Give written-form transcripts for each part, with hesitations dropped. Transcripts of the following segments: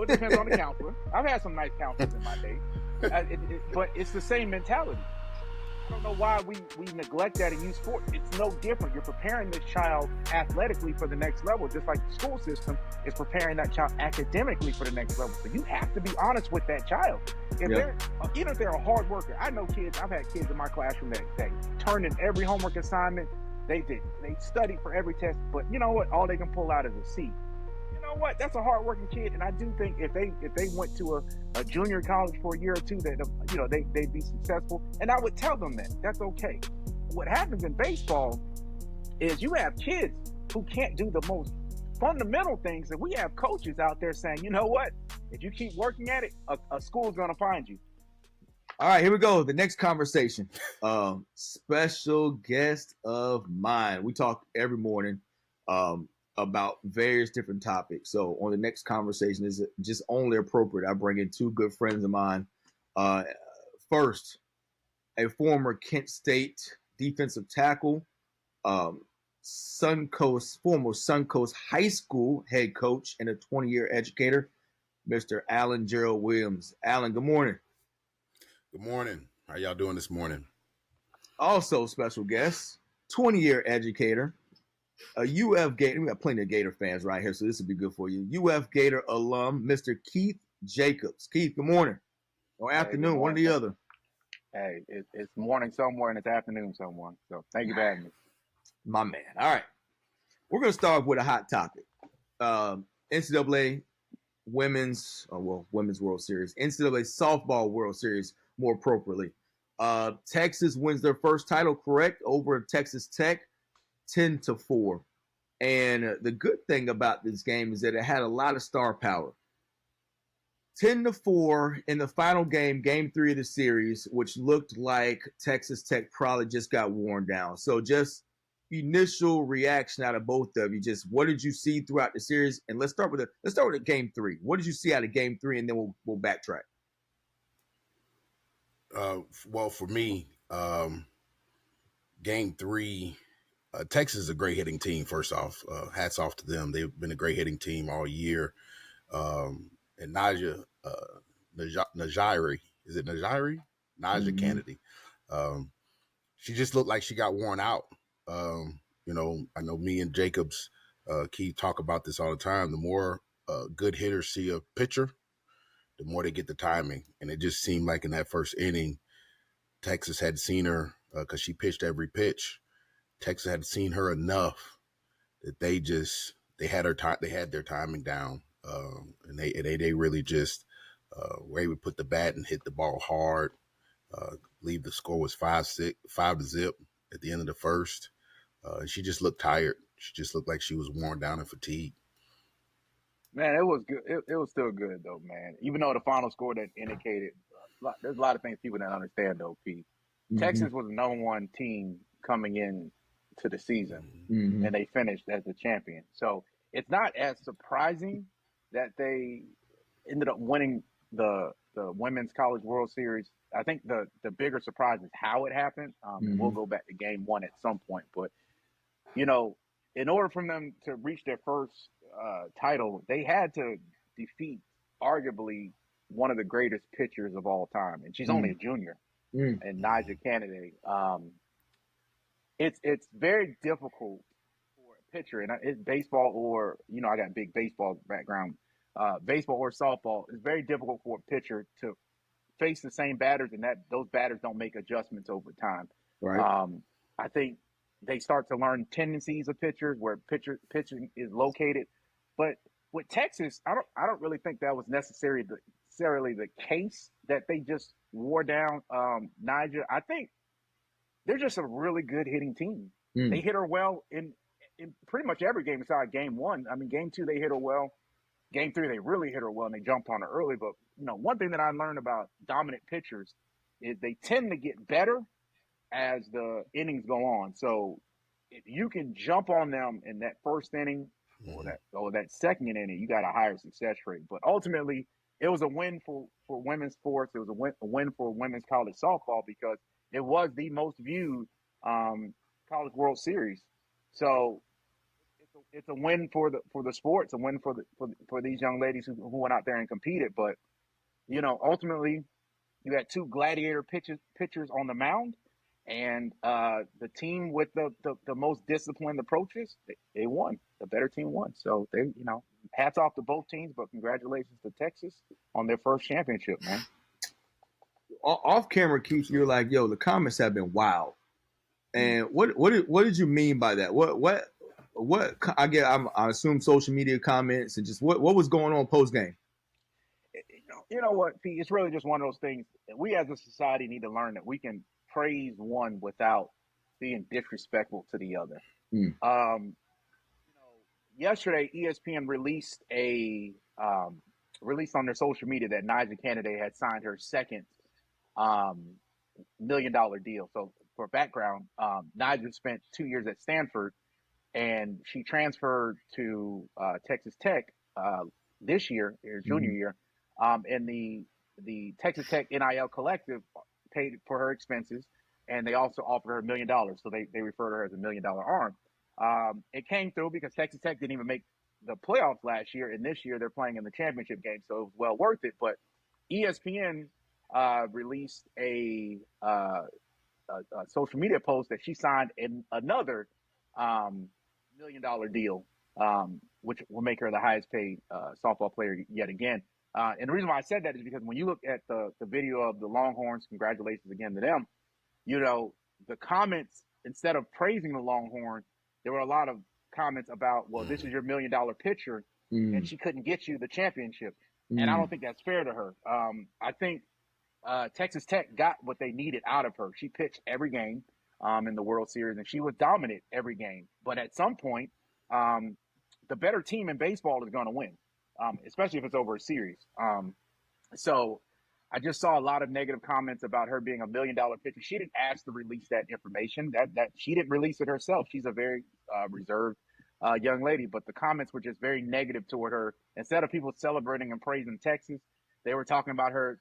it depends on the counselor. I've had some nice counselors in my day, but it's the same mentality. I don't know why we neglect that in youth sport. It's no different. You're preparing this child athletically for the next level, just like the school system is preparing that child academically for the next level. So you have to be honest with that child. Even if they're a hard worker, I know kids. I've had kids in my classroom that turned in every homework assignment. They studied for every test, but you know what? All they can pull out is a C. You know what? That's a hardworking kid, and I do think if they went to a junior college for a year or two, that they'd be successful. And I would tell them that that's okay. What happens in baseball is you have kids who can't do the most fundamental things, and we have coaches out there saying, you know what? If you keep working at it, a school's going to find you. All right, here we go. The next conversation. Special guest of mine. We talk every morning about various different topics. So on the next conversation is just only appropriate. I bring in two good friends of mine. First, a former Kent State defensive tackle, former Suncoast High School head coach, and a 20-year educator, Mr. Alan Gerald Williams. Alan, good morning. Good morning. How y'all doing this morning? Also special guest, 20-year educator, a UF Gator. We got plenty of Gator fans right here, so this will be good for you. UF Gator alum, Mr. Keith Jacobs. Keith, good morning. Or afternoon, one or the other. Hey, it's morning somewhere and it's afternoon somewhere. So thank you for having me. My man. All right. We're going to start with a hot topic. NCAA Women's World Series. NCAA Softball World Series, more appropriately. Texas wins their first title, correct, over Texas Tech, 10-4. And the good thing about this game is that it had a lot of star power. 10-4 in the final game, game 3 of the series, which looked like Texas Tech probably just got worn down. So just initial reaction out of both of you. Just what did you see throughout the series? And let's start with game 3. What did you see out of game 3, and then we'll backtrack. Well, for me, game 3, Texas is a great hitting team. First off, hats off to them. They've been a great hitting team all year. And Najee Mm-hmm. Kennedy. She just looked like she got worn out. I know me and Jacobs, Keith, talk about this all the time. The more good hitters see a pitcher, the more they get the timing. And it just seemed like in that first inning, Texas had seen her because she pitched every pitch. Texas had seen her enough that they had their timing down. And they really just were able to put the bat and hit the ball hard. I believe the score was 5-0 at the end of the first. And she just looked tired. She just looked like she was worn down and fatigued. Man, it was good. It was still good though, man. Even though the final score that indicated, there's a lot of things people don't understand though, Pete. Mm-hmm. Texas was the number 1 team coming in to the season, mm-hmm. and they finished as the champion. So it's not as surprising that they ended up winning the Women's College World Series. I think the bigger surprise is how it happened. Mm-hmm. We'll go back to game 1 at some point. But, in order for them to reach their first title, they had to defeat arguably one of the greatest pitchers of all time. And she's only a junior, and Najee Kennedy. It's very difficult for a pitcher, and it's baseball or, I got a big baseball background. Baseball or softball, it's very difficult for a pitcher to face the same batters, and that those batters don't make adjustments over time. Right. I think they start to learn tendencies of pitchers, where pitching is located. But with Texas, I don't really think that was necessarily the case, that they just wore down Niger. I think they're just a really good hitting team. They hit her well in pretty much every game besides game 1. I mean, game 2 they hit her well. Game 3 they really hit her well and they jumped on her early. But one thing that I learned about dominant pitchers is they tend to get better as the innings go on. So if you can jump on them in that first inning or that second inning, you got a higher success rate. But ultimately, it was a win for women's sports. It was a win for women's college softball, because it was the most viewed college World Series. So it's a win for the sports, a win for these young ladies who went out there and competed. But ultimately, you had two gladiator pitchers on the mound, and the team with the most disciplined approaches, they won. The better team won. So hats off to both teams, but congratulations to Texas on their first championship, man. Off camera, Keith, you're like, yo, the comments have been wild. And what did you mean by that? What I assume social media comments and just what was going on post game? You know what, Pete? It's really just one of those things. We as a society need to learn that we can praise one without being disrespectful to the other. Yesterday, ESPN released released on their social media that Nyjah Kennedy had signed her second $1 million deal. So for background, Nyjah spent 2 years at Stanford, and she transferred to Texas Tech this year, her junior year. And the Texas Tech NIL collective paid for her expenses, and they also offered her $1 million. So they refer to her as $1 million arm. It came through because Texas Tech didn't even make the playoffs last year, and this year they're playing in the championship game, so it was well worth it. But ESPN released a social media post that she signed in another $1 million deal, which will make her the highest paid softball player yet again. And the reason why I said that is because when you look at the video of the Longhorns, congratulations again to them, the comments, instead of praising the Longhorns, there were a lot of comments about, well, this is your $1 million pitcher, and she couldn't get you the championship. And I don't think that's fair to her. I think Texas Tech got what they needed out of her. She pitched every game in the World Series, and she was dominant every game. But at some point, the better team in baseball is going to win, especially if it's over a series. So I just saw a lot of negative comments about her being a $1 million pitcher. She didn't ask to release that information. That she didn't release it herself. She's a very reserved young lady, but the comments were just very negative toward her. Instead of people celebrating and praising Texas, they were talking about her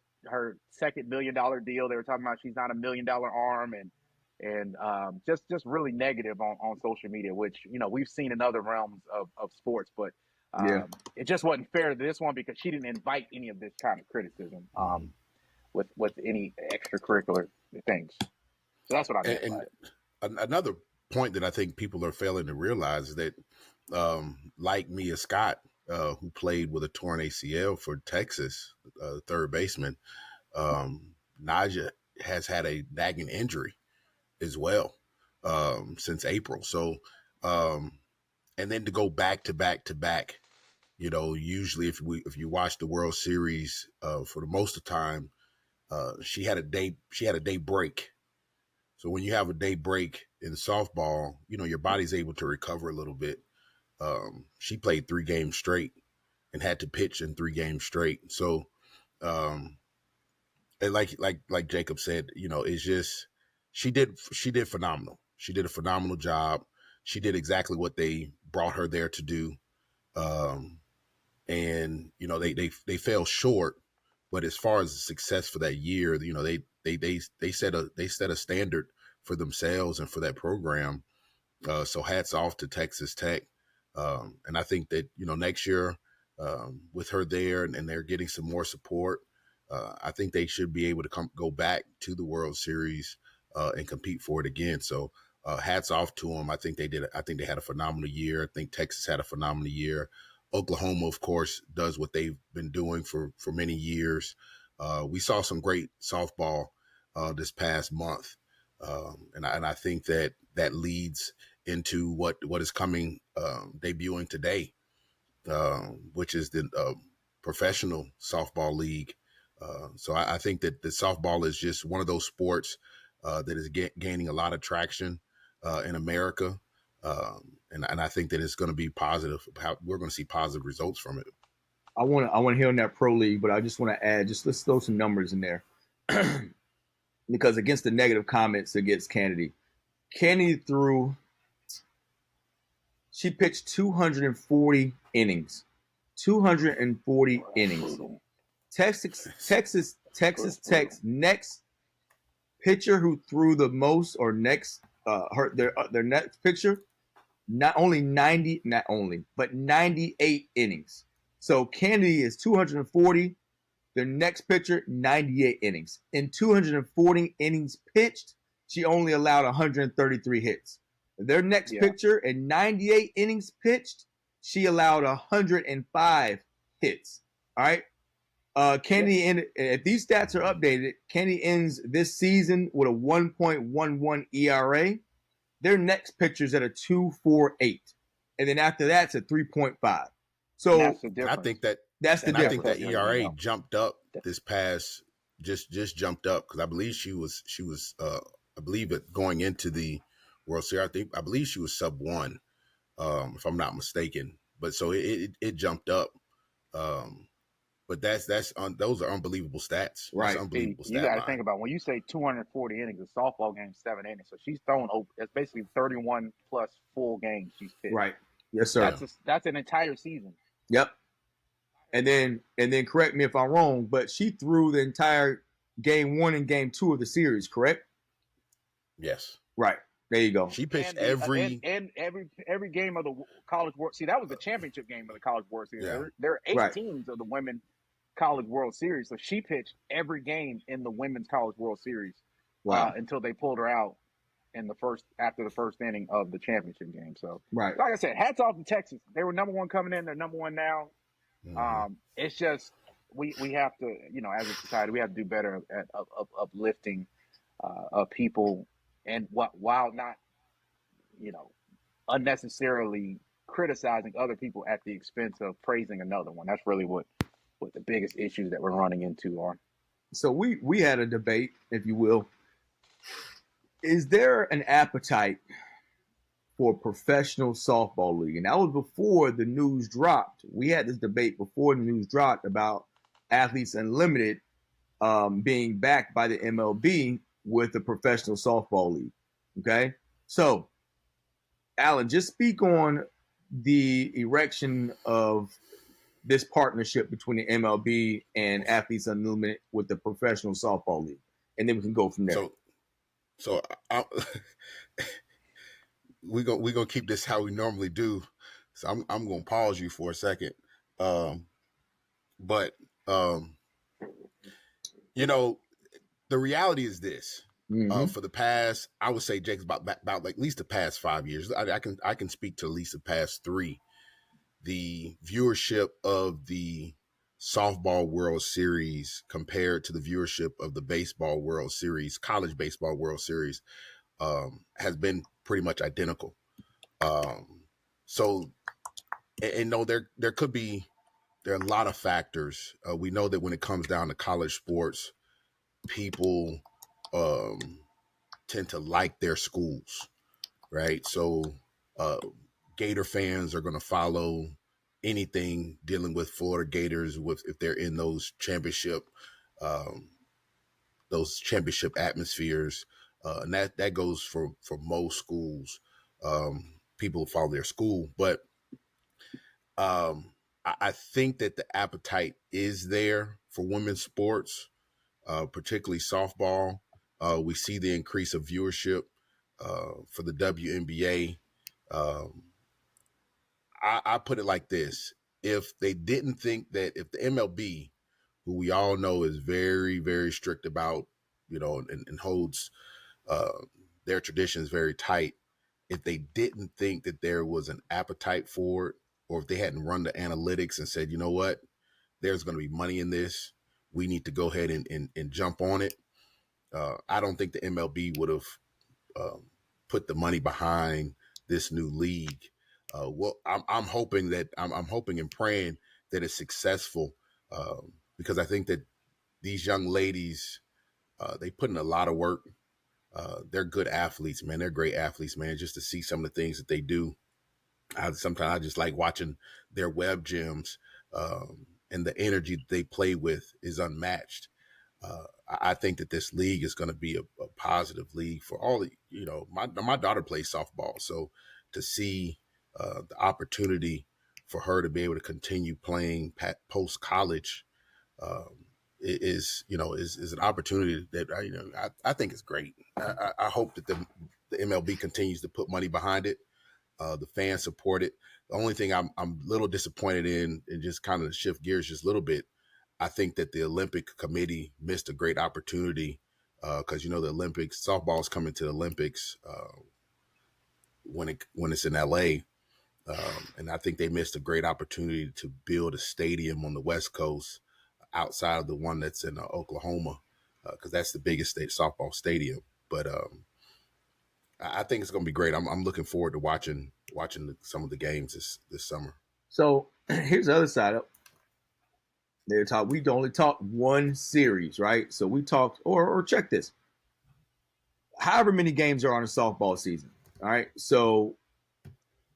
second $1 million deal. They were talking about she's not a $1 million arm, and just really negative on social media, which we've seen in other realms of sports, but it just wasn't fair to this one because she didn't invite any of this kind of criticism with any extracurricular things. So that's what I meant. And another point that I think people are failing to realize is that, like Mia Scott, who played with a torn ACL for Texas, third baseman, Nyjah has had a nagging injury as well since April. So, and then to go back to back, usually if you watch the World Series, for the most of the time, she had a day break. So when you have a day break in softball, your body's able to recover a little bit. She played 3 games straight and had to pitch in 3 games straight. So, and like Jacob said, it's just, she did phenomenal. She did a phenomenal job. She did exactly what they brought her there to do. And they fell short, but as far as the success for that year, they set a standard for themselves and for that program. So hats off to Texas Tech. And I think that, next year, with her there and they're getting some more support, I think they should be able to go back to the World Series and compete for it again. So hats off to them. I think they had a phenomenal year. I think Texas had a phenomenal year. Oklahoma, of course, does what they've been doing for many years. We saw some great softball this past month. And I think that leads into what is coming, debuting today, which is the professional softball league. So I think that the softball is just one of those sports that is gaining a lot of traction in America. And I think that it's going to be positive. We're going to see positive results from it. I want to hear on that pro league, but I just want to add, let's throw some numbers in there. Because against the negative comments against Kennedy she pitched 240 innings. 240 innings. Texas Tech's next pitcher who threw the most, or their next pitcher, not only 98 innings. So Kennedy is 240. Their next pitcher, 98 innings. In 240 innings pitched, she only allowed 133 hits. Their next pitcher, in 98 innings pitched, she allowed 105 hits. All right. Kennedy, if these stats are updated, Kennedy ends this season with a 1.11 ERA. Their next pitcher's at a 2.48. And then after that's a 3.5. So that's the difference. I think that that's the difference. I think that ERA jumped up this past just jumped up because I believe she was I believe it going into the World Series. I believe she was sub 1, if I'm not mistaken. But so it jumped up. But those are unbelievable stats. Right. Unbelievable you got to think about when you say 240 innings, a softball game 7 innings, so she's thrown over. That's basically 31 plus full games she's pitched. Right. Yes, sir. That's an entire season. Yep. And then correct me if I'm wrong, but she threw the entire game 1 and game 2 of the series, correct? Yes. Right. There you go. She pitched every game of the College World. See, that was the championship game of the College World Series. Yeah. There are 8 teams of the Women's College World Series, so she pitched every game in the Women's College World Series until they pulled her out after the first inning of the championship game. So, right. Like I said, hats off to Texas. They were number 1 coming in. They're number 1 now. Mm-hmm. It's just we have to, as a society, we have to do better at uplifting people, and while not, unnecessarily criticizing other people at the expense of praising another one. That's really what the biggest issues that we're running into are. So we had a debate, if you will. Is there an appetite for a professional softball league? And that was before the news dropped. We had this debate before the news dropped about Athletes Unlimited being backed by the MLB with the professional softball league. Okay? So, Alan, just speak on the erection of this partnership between the MLB and Athletes Unlimited with the professional softball league. And then we can go from there. So we're gonna keep this how we normally do. So I'm gonna pause you for a second. But the reality is this. Mm-hmm. For the past, I would say, Jake's about like at least the past 5 years. I can speak to at least the past 3. The viewership of the softball World Series compared to the viewership of the baseball World Series, college baseball World Series, has been pretty much identical. So there are a lot of factors. We know that when it comes down to college sports, people tend to like their schools, right? So Gator fans are going to follow anything dealing with Florida Gators if they're in those championship atmospheres, and that goes for most schools. People follow their school, but I think that the appetite is there for women's sports, particularly softball. We see the increase of viewership for the WNBA. I put it like this. If they didn't think that, if the MLB, who we all know is very, very strict about, and holds their traditions very tight, if they didn't think that there was an appetite for it, or if they hadn't run the analytics and said, you know what, there's going to be money in this, we need to go ahead and jump on it, I don't think the MLB would have put the money behind this new league. Well, I'm hoping and praying that it's successful, because I think that these young ladies, they put in a lot of work. They're good athletes, man. They're great athletes, man. Just to see some of the things that they do, sometimes I just like watching their web gyms, and the energy that they play with is unmatched. I think that this league is going to be a positive league for all. My daughter plays softball, so to see the opportunity for her to be able to continue playing post college is an opportunity that I think is great. I hope that the MLB continues to put money behind it. The fans support it. The only thing I'm a little disappointed in, and just kind of shift gears just a little bit, I think that the Olympic Committee missed a great opportunity because the Olympics, softball is coming to the Olympics when it's in LA. And I think they missed a great opportunity to build a stadium on the West Coast outside of the one that's in Oklahoma, because that's the biggest softball stadium. But I think it's going to be great. I'm looking forward to watching some of the games this summer. So here's the other side of we only talked one series, right? So we talked, or check this. However many games are on a softball season, all right? So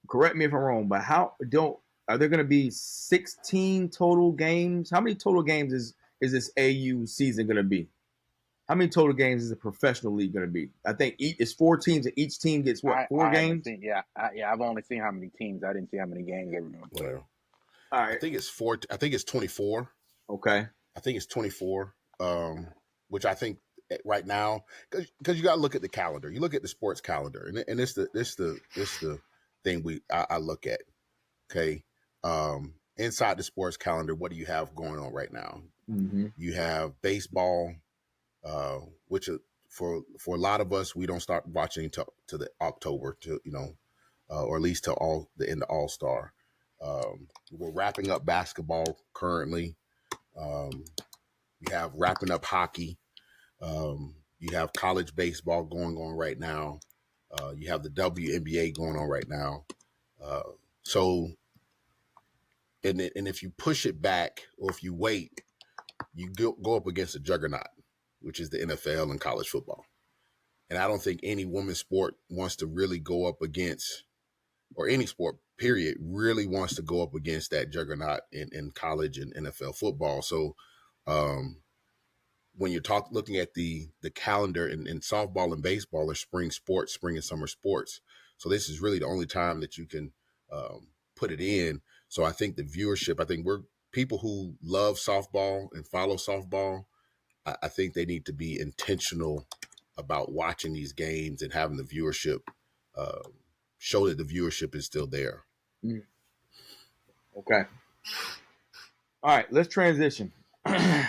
correct me if I'm wrong, but are there going to be 16 total games? How many total games is this AU season going to be? How many total games is the professional league going to be? I think it's 4 teams, and each team gets four games? I've only seen how many teams. I didn't see how many games they were going to play. Well, all right. I think it's 24. Okay. I think it's 24, which I think right now, because you got to look at the calendar. You look at the sports calendar, and it's the thing I look at. Okay. Inside the sports calendar, what do you have going on right now? Mm-hmm. You have baseball, which for a lot of us, we don't start watching to the October or at least to the end of All-Star. We're wrapping up basketball currently. You have wrapping up hockey. You have college baseball going on right now. You have the WNBA going on right now. And if you push it back, or if you wait, you go up against a juggernaut, which is the NFL and college football. And I don't think any women's sport wants to really go up against, or any sport, period, really wants to go up against that juggernaut in college and NFL football. So when you're looking at the calendar in softball and baseball are spring and summer sports. So this is really the only time that you can put it in. So I think the viewership, we're people who love softball and follow softball. I think they need to be intentional about watching these games and having the viewership show that the viewership is still there. Mm. Okay. All right, let's transition. We're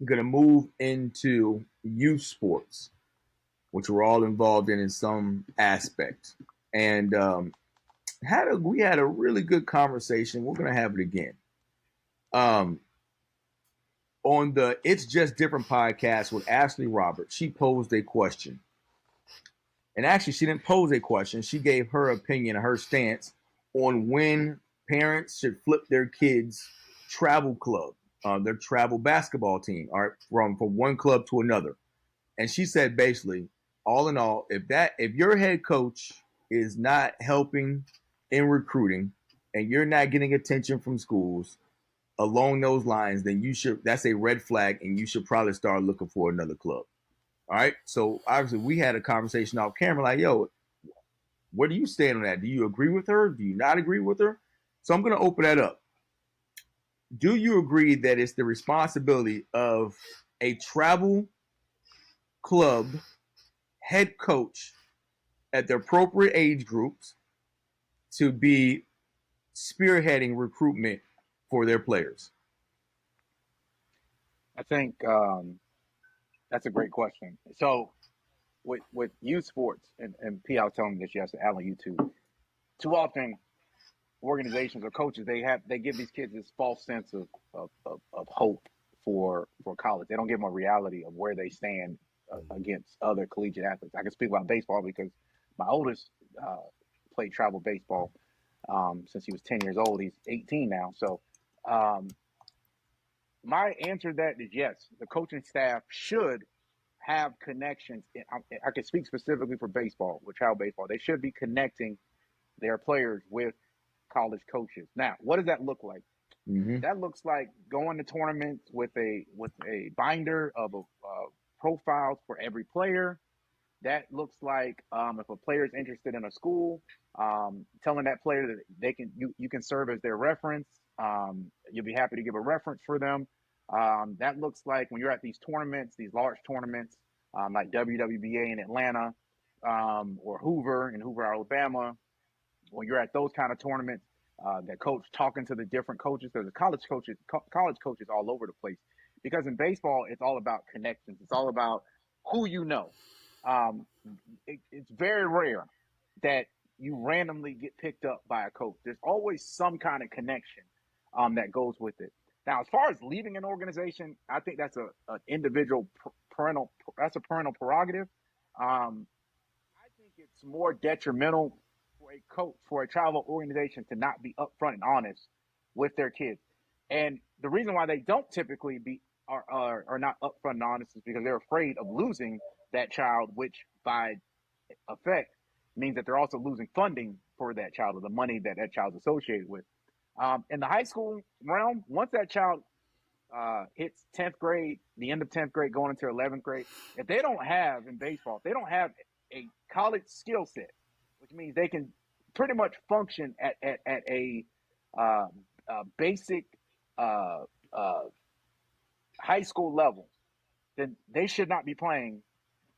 going to move into youth sports, which we're all involved in some aspect. And we had a really good conversation. We're going to have it again. On the It's Just Different podcast with Ashley Roberts, she posed a question. And actually, she didn't pose a question. She gave her opinion, her stance on when parents should flip their kids' travel club, their travel basketball team, all right, from one club to another. And she said basically, all in all, if your head coach is not helping in recruiting and you're not getting attention from schools along those lines, then that's a red flag, and you should probably start looking for another club. All right. So obviously we had a conversation off camera, like, yo, where do you stand on that? Do you agree with her? Do you not agree with her? So I'm going to open that up. Do you agree that it's the responsibility of a travel club head coach at the appropriate age groups to be spearheading recruitment for their players? I think that's a great question. So with youth sports, and P, I was telling this yesterday, Alan, you too. Too often, organizations or coaches they give these kids this false sense of hope for college. They don't give them a reality of where they stand against other collegiate athletes. I can speak about baseball because my oldest played travel baseball since he was 10 years old. He's 18 now. So my answer to that is yes. The coaching staff should have connections. I can speak specifically for baseball, with travel baseball. They should be connecting their players with college coaches. Now, what does that look like? Mm-hmm. That looks like going to tournaments with a binder of profiles for every player. That looks like if a player is interested in a school, telling that player that you can serve as their reference. You'll be happy to give a reference for them. That looks like when you're at these tournaments, these large tournaments, like WWBA in Atlanta, or Hoover in Hoover, Alabama. when you're at those kind of tournaments, that coach talking to the different coaches, because the college coaches all over the place. Because in baseball, it's all about connections. It's all about who you know. Um, it's very rare that you randomly get picked up by a coach. There's always some kind of connection that goes with it. Now, as far as leaving an organization, I think that's an individual parental prerogative. I think it's more detrimental for a coach, for a travel organization to not be upfront and honest with their kids. And the reason why they don't typically are not upfront and honest is because they're afraid of losing that child, which by effect means that they're also losing funding for that child, or the money that that child's associated with. In the high school realm, once that child hits 10th grade, the end of 10th grade, going into 11th grade, if they don't have in baseball, if they don't have a college skill set, which means they can pretty much function at a basic uh, uh, high school level, then they should not be playing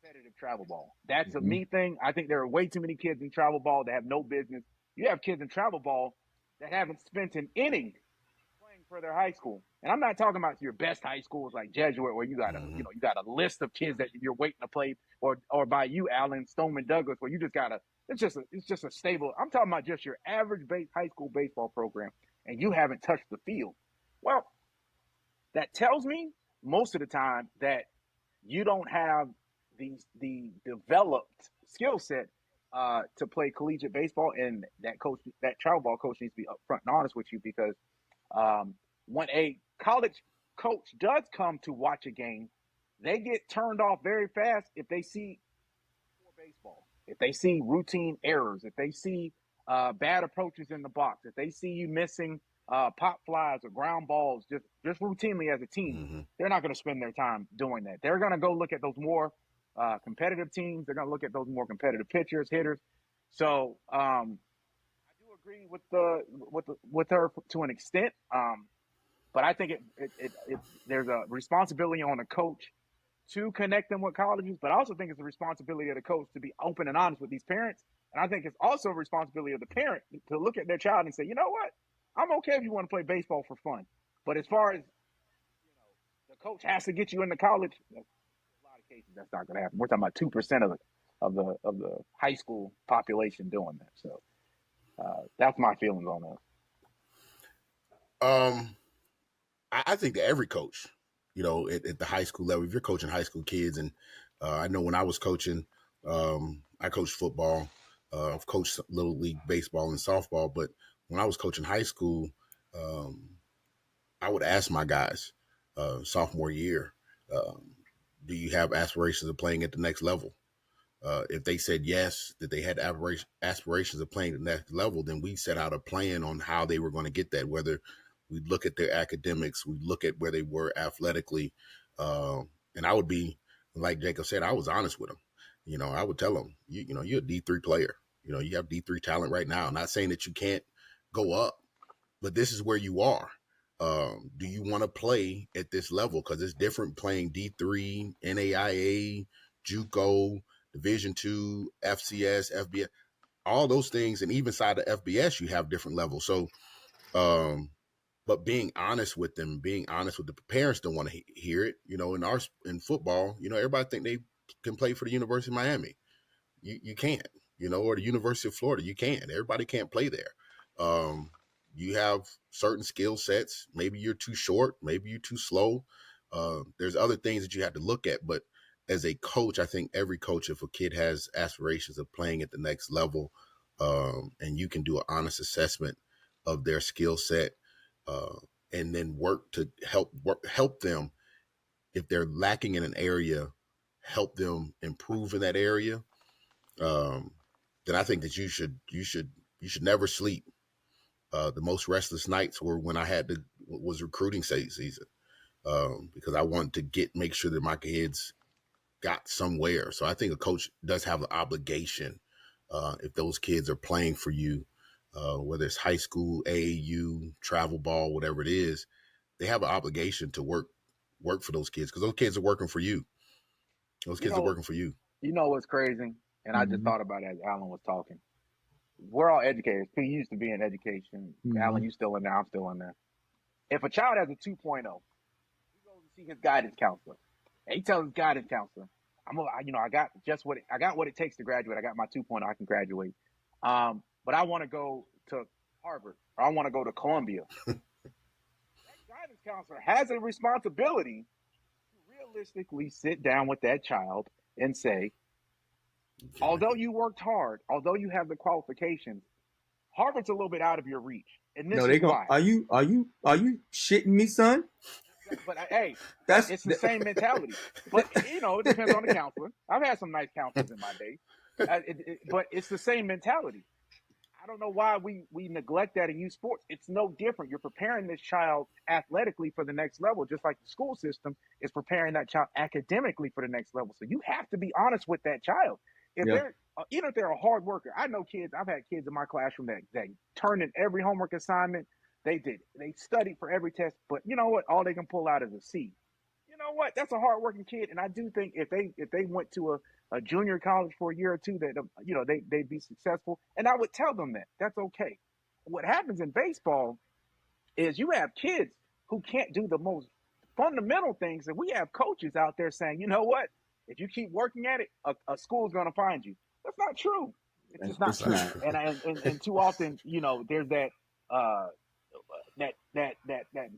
competitive travel ball. That's a me thing. I think there are way too many kids in travel ball that have no business. You have kids in travel ball that haven't spent an inning playing for their high school. And I'm not talking about your best high schools like Jesuit, where you got a list of kids that you're waiting to play, or by you, Allen, Stoneman Douglas, where you just gotta it's just a stable. I'm talking about just your average high school baseball program, and you haven't touched the field. Well, that tells me most of the time that you don't have the developed skill set to play collegiate baseball, and that travel ball coach needs to be upfront and honest with you, because when a college coach does come to watch a game, they get turned off very fast if they see poor baseball, if they see routine errors, if they see bad approaches in the box, if they see you missing pop flies or ground balls just routinely as a team, they're not going to spend their time doing that. They're going to go look at those more competitive teams. They're going to look at those more competitive pitchers, hitters. So I do agree with her to an extent, but I think there's a responsibility on a coach to connect them with colleges, but I also think it's the responsibility of the coach to be open and honest with these parents. And I think it's also a responsibility of the parent to look at their child and say, you know what? I'm okay if you want to play baseball for fun. But as far as the coach has to get you into college, in a lot of cases that's not going to happen. We're talking about 2% of the high school population doing that. So that's my feelings on that. I think that every coach, at the high school level, if you're coaching high school kids, and I know when I was coaching, I coached football, I've coached little league baseball and softball, but when I was coaching high school, I would ask my guys, sophomore year, do you have aspirations of playing at the next level? If they said yes, that they had aspirations of playing at the next level, then we set out a plan on how they were going to get that, whether we look at their academics, we look at where they were athletically. And I would be, like Jacob said, I was honest with them. I would tell them, you're a D3 player. You have D3 talent right now. I'm not saying that you can't go up, but this is where you are. Do you want to play at this level? Because it's different playing D3, NAIA, JUCO, Division II, FCS, FBS, all those things. And even inside of FBS, you have different levels. So, but being honest with them, being honest with the parents don't want to hear it. In football, everybody think they can play for the University of Miami. You can't, or the University of Florida. You can't. Everybody can't play there. You have certain skill sets. Maybe you're too short. Maybe you're too slow. There's other things that you have to look at. But as a coach, I think every coach, if a kid has aspirations of playing at the next level, and you can do an honest assessment of their skill set, and then work to help them if they're lacking in an area, help them improve in that area. Then I think that you should never sleep. The most restless nights were when was recruiting season, because I wanted to make sure that my kids got somewhere. So I think a coach does have an obligation, if those kids are playing for you, whether it's high school, AAU, travel ball, whatever it is, they have an obligation to work for those kids, because those kids are working for you. Those kids are working for you. You know what's crazy? And I just thought about it as Alan was talking. we're all educators. P used to be in education. Mhm. Alan, you still in there. I'm still in there. If a child has a 2.0, he goes to see his guidance counselor. And he tells his guidance counselor, I got what it takes to graduate. I got my 2.0. I can graduate. But I want to go to Harvard or I want to go to Columbia. That guidance counselor has a responsibility to realistically sit down with that child and say, although you worked hard, although you have the qualifications, Harvard's a little bit out of your reach. And this is why. Are you shitting me, son? But hey, It's the same mentality. But it depends on the counselor. I've had some nice counselors in my day, but it's the same mentality. I don't know why we neglect that in youth sports. It's no different. You're preparing this child athletically for the next level, just like the school system is preparing that child academically for the next level. So you have to be honest with that child. Even if they're a hard worker, I know kids. I've had kids in my classroom that turned in every homework assignment. They studied for every test, but you know what? All they can pull out is a C. You know what? That's a hardworking kid, and I do think if they went to a junior college for a year or two, that they'd be successful. And I would tell them that that's okay. What happens in baseball is you have kids who can't do the most fundamental things, and we have coaches out there saying, you know what? If you keep working at it, a school's going to find you. That's not true. It's just not true. And too often, there's that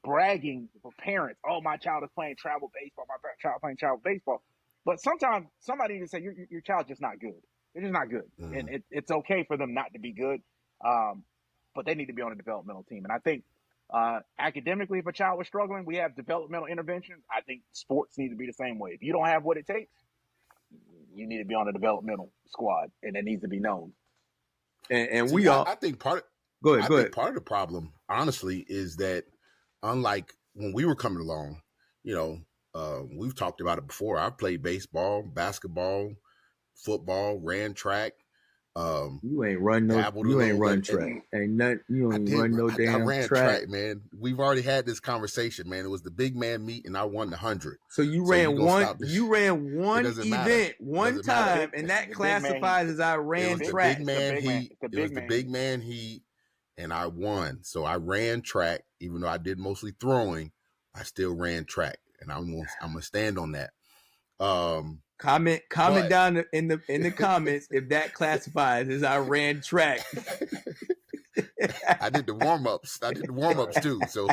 bragging for parents. Oh, my child is playing travel baseball. My child is playing travel baseball. But sometimes somebody needs to say your child's just not good. They're just not good, and it's okay for them not to be good. But they need to be on a developmental team. And I think academically, if a child was struggling, we have developmental interventions. I think sports need to be the same way. If you don't have what it takes, you need to be on a developmental squad, and it needs to be known. And I think part of part of the problem, honestly, is that unlike when we were coming along, we've talked about it before. I played baseball, basketball, football, ran track. You ain't run track. Ain't nothing. You ain't run no damn I ran track, man. We've already had this conversation, man. It was the big man meet, and I won the 100. So you ran one. You ran one event one time, and that classifies as I ran track. It was the big man heat, and I won. So I ran track, even though I did mostly throwing. I still ran track, and I'm gonna stand on that. Comment down in the comments if that classifies as I ran track. I did the warm-ups. Too. So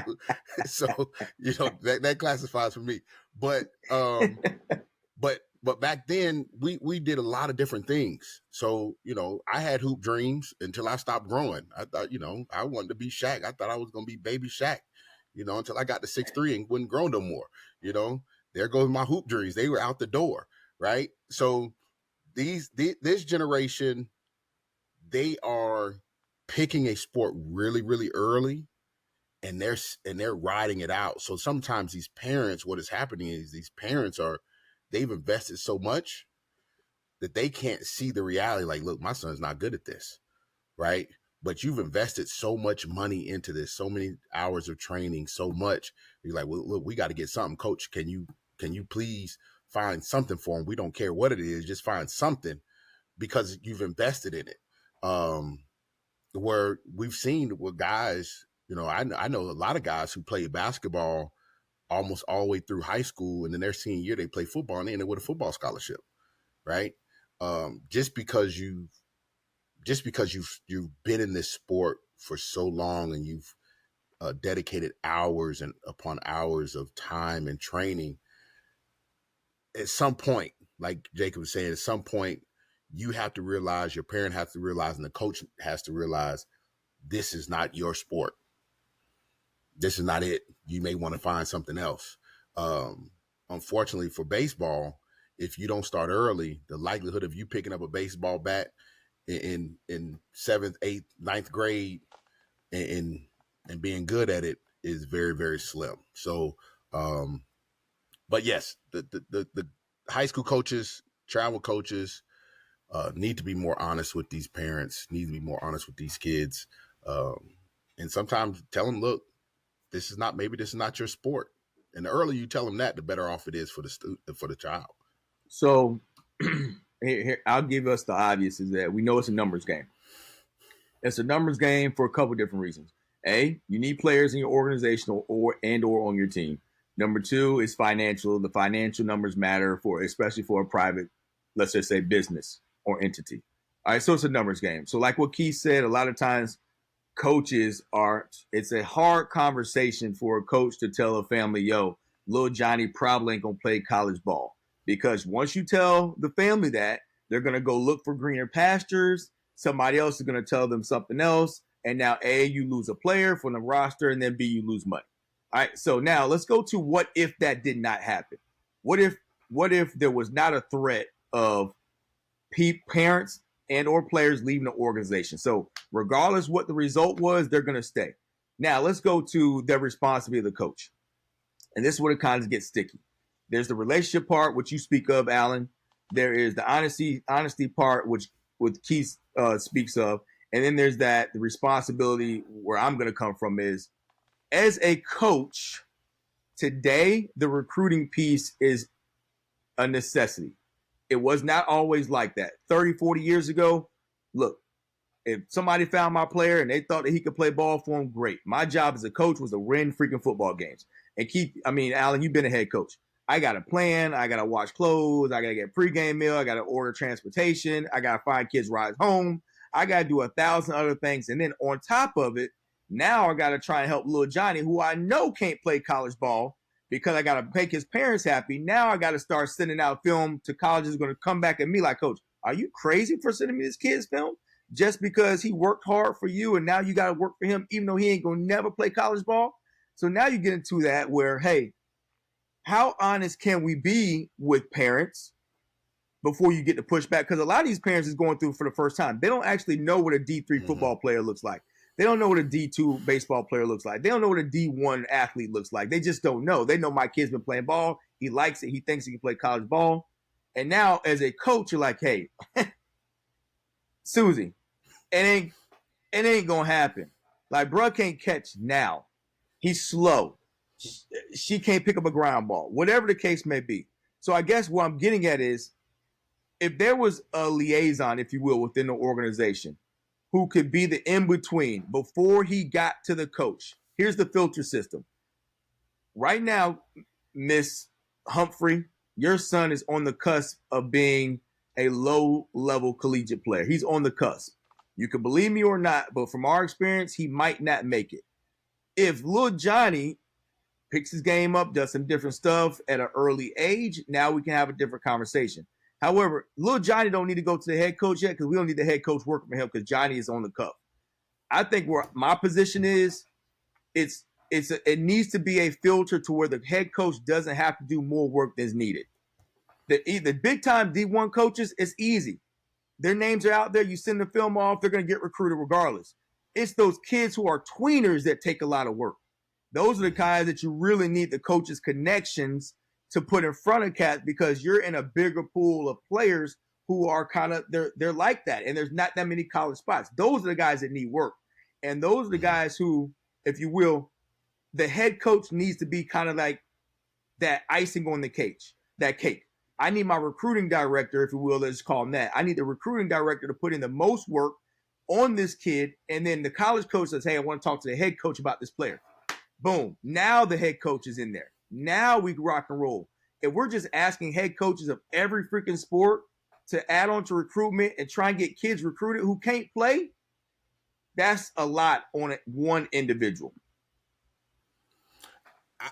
that classifies for me. But back then we did a lot of different things. So, I had hoop dreams until I stopped growing. I thought, I wanted to be Shaq. I thought I was gonna be baby Shaq, until I got to 6'3" and wouldn't grow no more. There goes my hoop dreams. They were out the door. Right. So this generation, they are picking a sport really, really early, and they're riding it out. So sometimes these parents, what is happening is these parents they've invested so much that they can't see the reality. Like, look, my son's not good at this. Right. But you've invested so much money into this, so many hours of training, so much. You're like, well, look, we got to get something. Coach, can you please find something for them? We don't care what it is, just find something, because you've invested in it. Where we've seen with guys, I know a lot of guys who play basketball almost all the way through high school, and then their senior year they play football and they end up with a football scholarship, right? Just because you've been in this sport for so long, and you've dedicated hours and upon hours of time and training. At some point, like Jacob was saying, at some point, you have to realize, your parent has to realize, and the coach has to realize, this is not your sport. This is not it. You may want to find something else. Unfortunately for baseball, if you don't start early, the likelihood of you picking up a baseball bat in 7th, 8th, 9th grade and being good at it is very, very slim. So, but yes, the high school coaches, travel coaches need to be more honest with these parents, need to be more honest with these kids. And sometimes tell them, look, this is not your sport. And the earlier you tell them that, the better off it is for the child. So here, I'll give us the obvious, is that we know it's a numbers game. It's a numbers game for a couple different reasons. A, you need players in your organization or on your team. Number two is financial. The financial numbers matter for, especially for a private, let's just say, business or entity. All right, so it's a numbers game. So like what Keith said, a lot of times coaches it's a hard conversation for a coach to tell a family, yo, little Johnny probably ain't gonna play college ball. Because once you tell the family that, they're gonna go look for greener pastures. Somebody else is gonna tell them something else. And now A, you lose a player from the roster, and then B, you lose money. All right, so now let's go to what if that did not happen? What if there was not a threat of parents and or players leaving the organization? So regardless what the result was, they're going to stay. Now let's go to the responsibility of the coach. And this is where it kind of gets sticky. There's the relationship part, which you speak of, Alan. There is the honesty part, which Keith speaks of. And then there's the responsibility where I'm going to come from is, as a coach, today the recruiting piece is a necessity. It was not always like that. 30, 40 years ago, look, if somebody found my player and they thought that he could play ball for him, great. My job as a coach was to win freaking football games. And Alan, you've been a head coach. I got to plan. I got to wash clothes. I got to get pregame meal. I got to order transportation. I got to find kids rides home. I got to do 1,000 other things. And then on top of it, now I got to try and help little Johnny, who I know can't play college ball, because I got to make his parents happy. Now I got to start sending out film to colleges going to come back at me like, Coach, are you crazy for sending me this kid's film? Just because he worked hard for you and now you got to work for him, even though he ain't going to never play college ball. So now you get into that where, hey, how honest can we be with parents before you get the pushback? Because a lot of these parents is going through for the first time. They don't actually know what a D3 football player looks like. They don't know what a D2 baseball player looks like. They don't know what a D1 athlete looks like. They just don't know. They know my kid's been playing ball. He likes it. He thinks he can play college ball. And now as a coach, you're like, hey, Susie, it ain't going to happen. Like, bro can't catch now. He's slow. She can't pick up a ground ball, whatever the case may be. So I guess what I'm getting at is, if there was a liaison, if you will, within the organization, who could be the in-between before he got to the coach. Here's the filter system. Right now, Miss Humphrey, your son is on the cusp of being a low-level collegiate player. He's on the cusp. You can believe me or not, but from our experience, he might not make it. If little Johnny picks his game up, does some different stuff at an early age, now we can have a different conversation. However, little Johnny don't need to go to the head coach yet, because we don't need the head coach working for him, because Johnny is on the cuff. I think where my position is, it needs to be a filter to where the head coach doesn't have to do more work than is needed. The big time D1 coaches, it's easy. Their names are out there. You send the film off, they're going to get recruited regardless. It's those kids who are tweeners that take a lot of work. Those are the guys that you really need the coach's connections to put in front of cats, because you're in a bigger pool of players who are kind of, they're like that. And there's not that many college spots. Those are the guys that need work. And those are the guys who, if you will, the head coach needs to be kind of like that icing on the cake, that cake. I need my recruiting director, if you will, let's call him that. I need the recruiting director to put in the most work on this kid. And then the college coach says, hey, I want to talk to the head coach about this player. Boom. Now the head coach is in there. Now we can rock and roll. If we're just asking head coaches of every freaking sport to add on to recruitment and try and get kids recruited who can't play, that's a lot on one individual.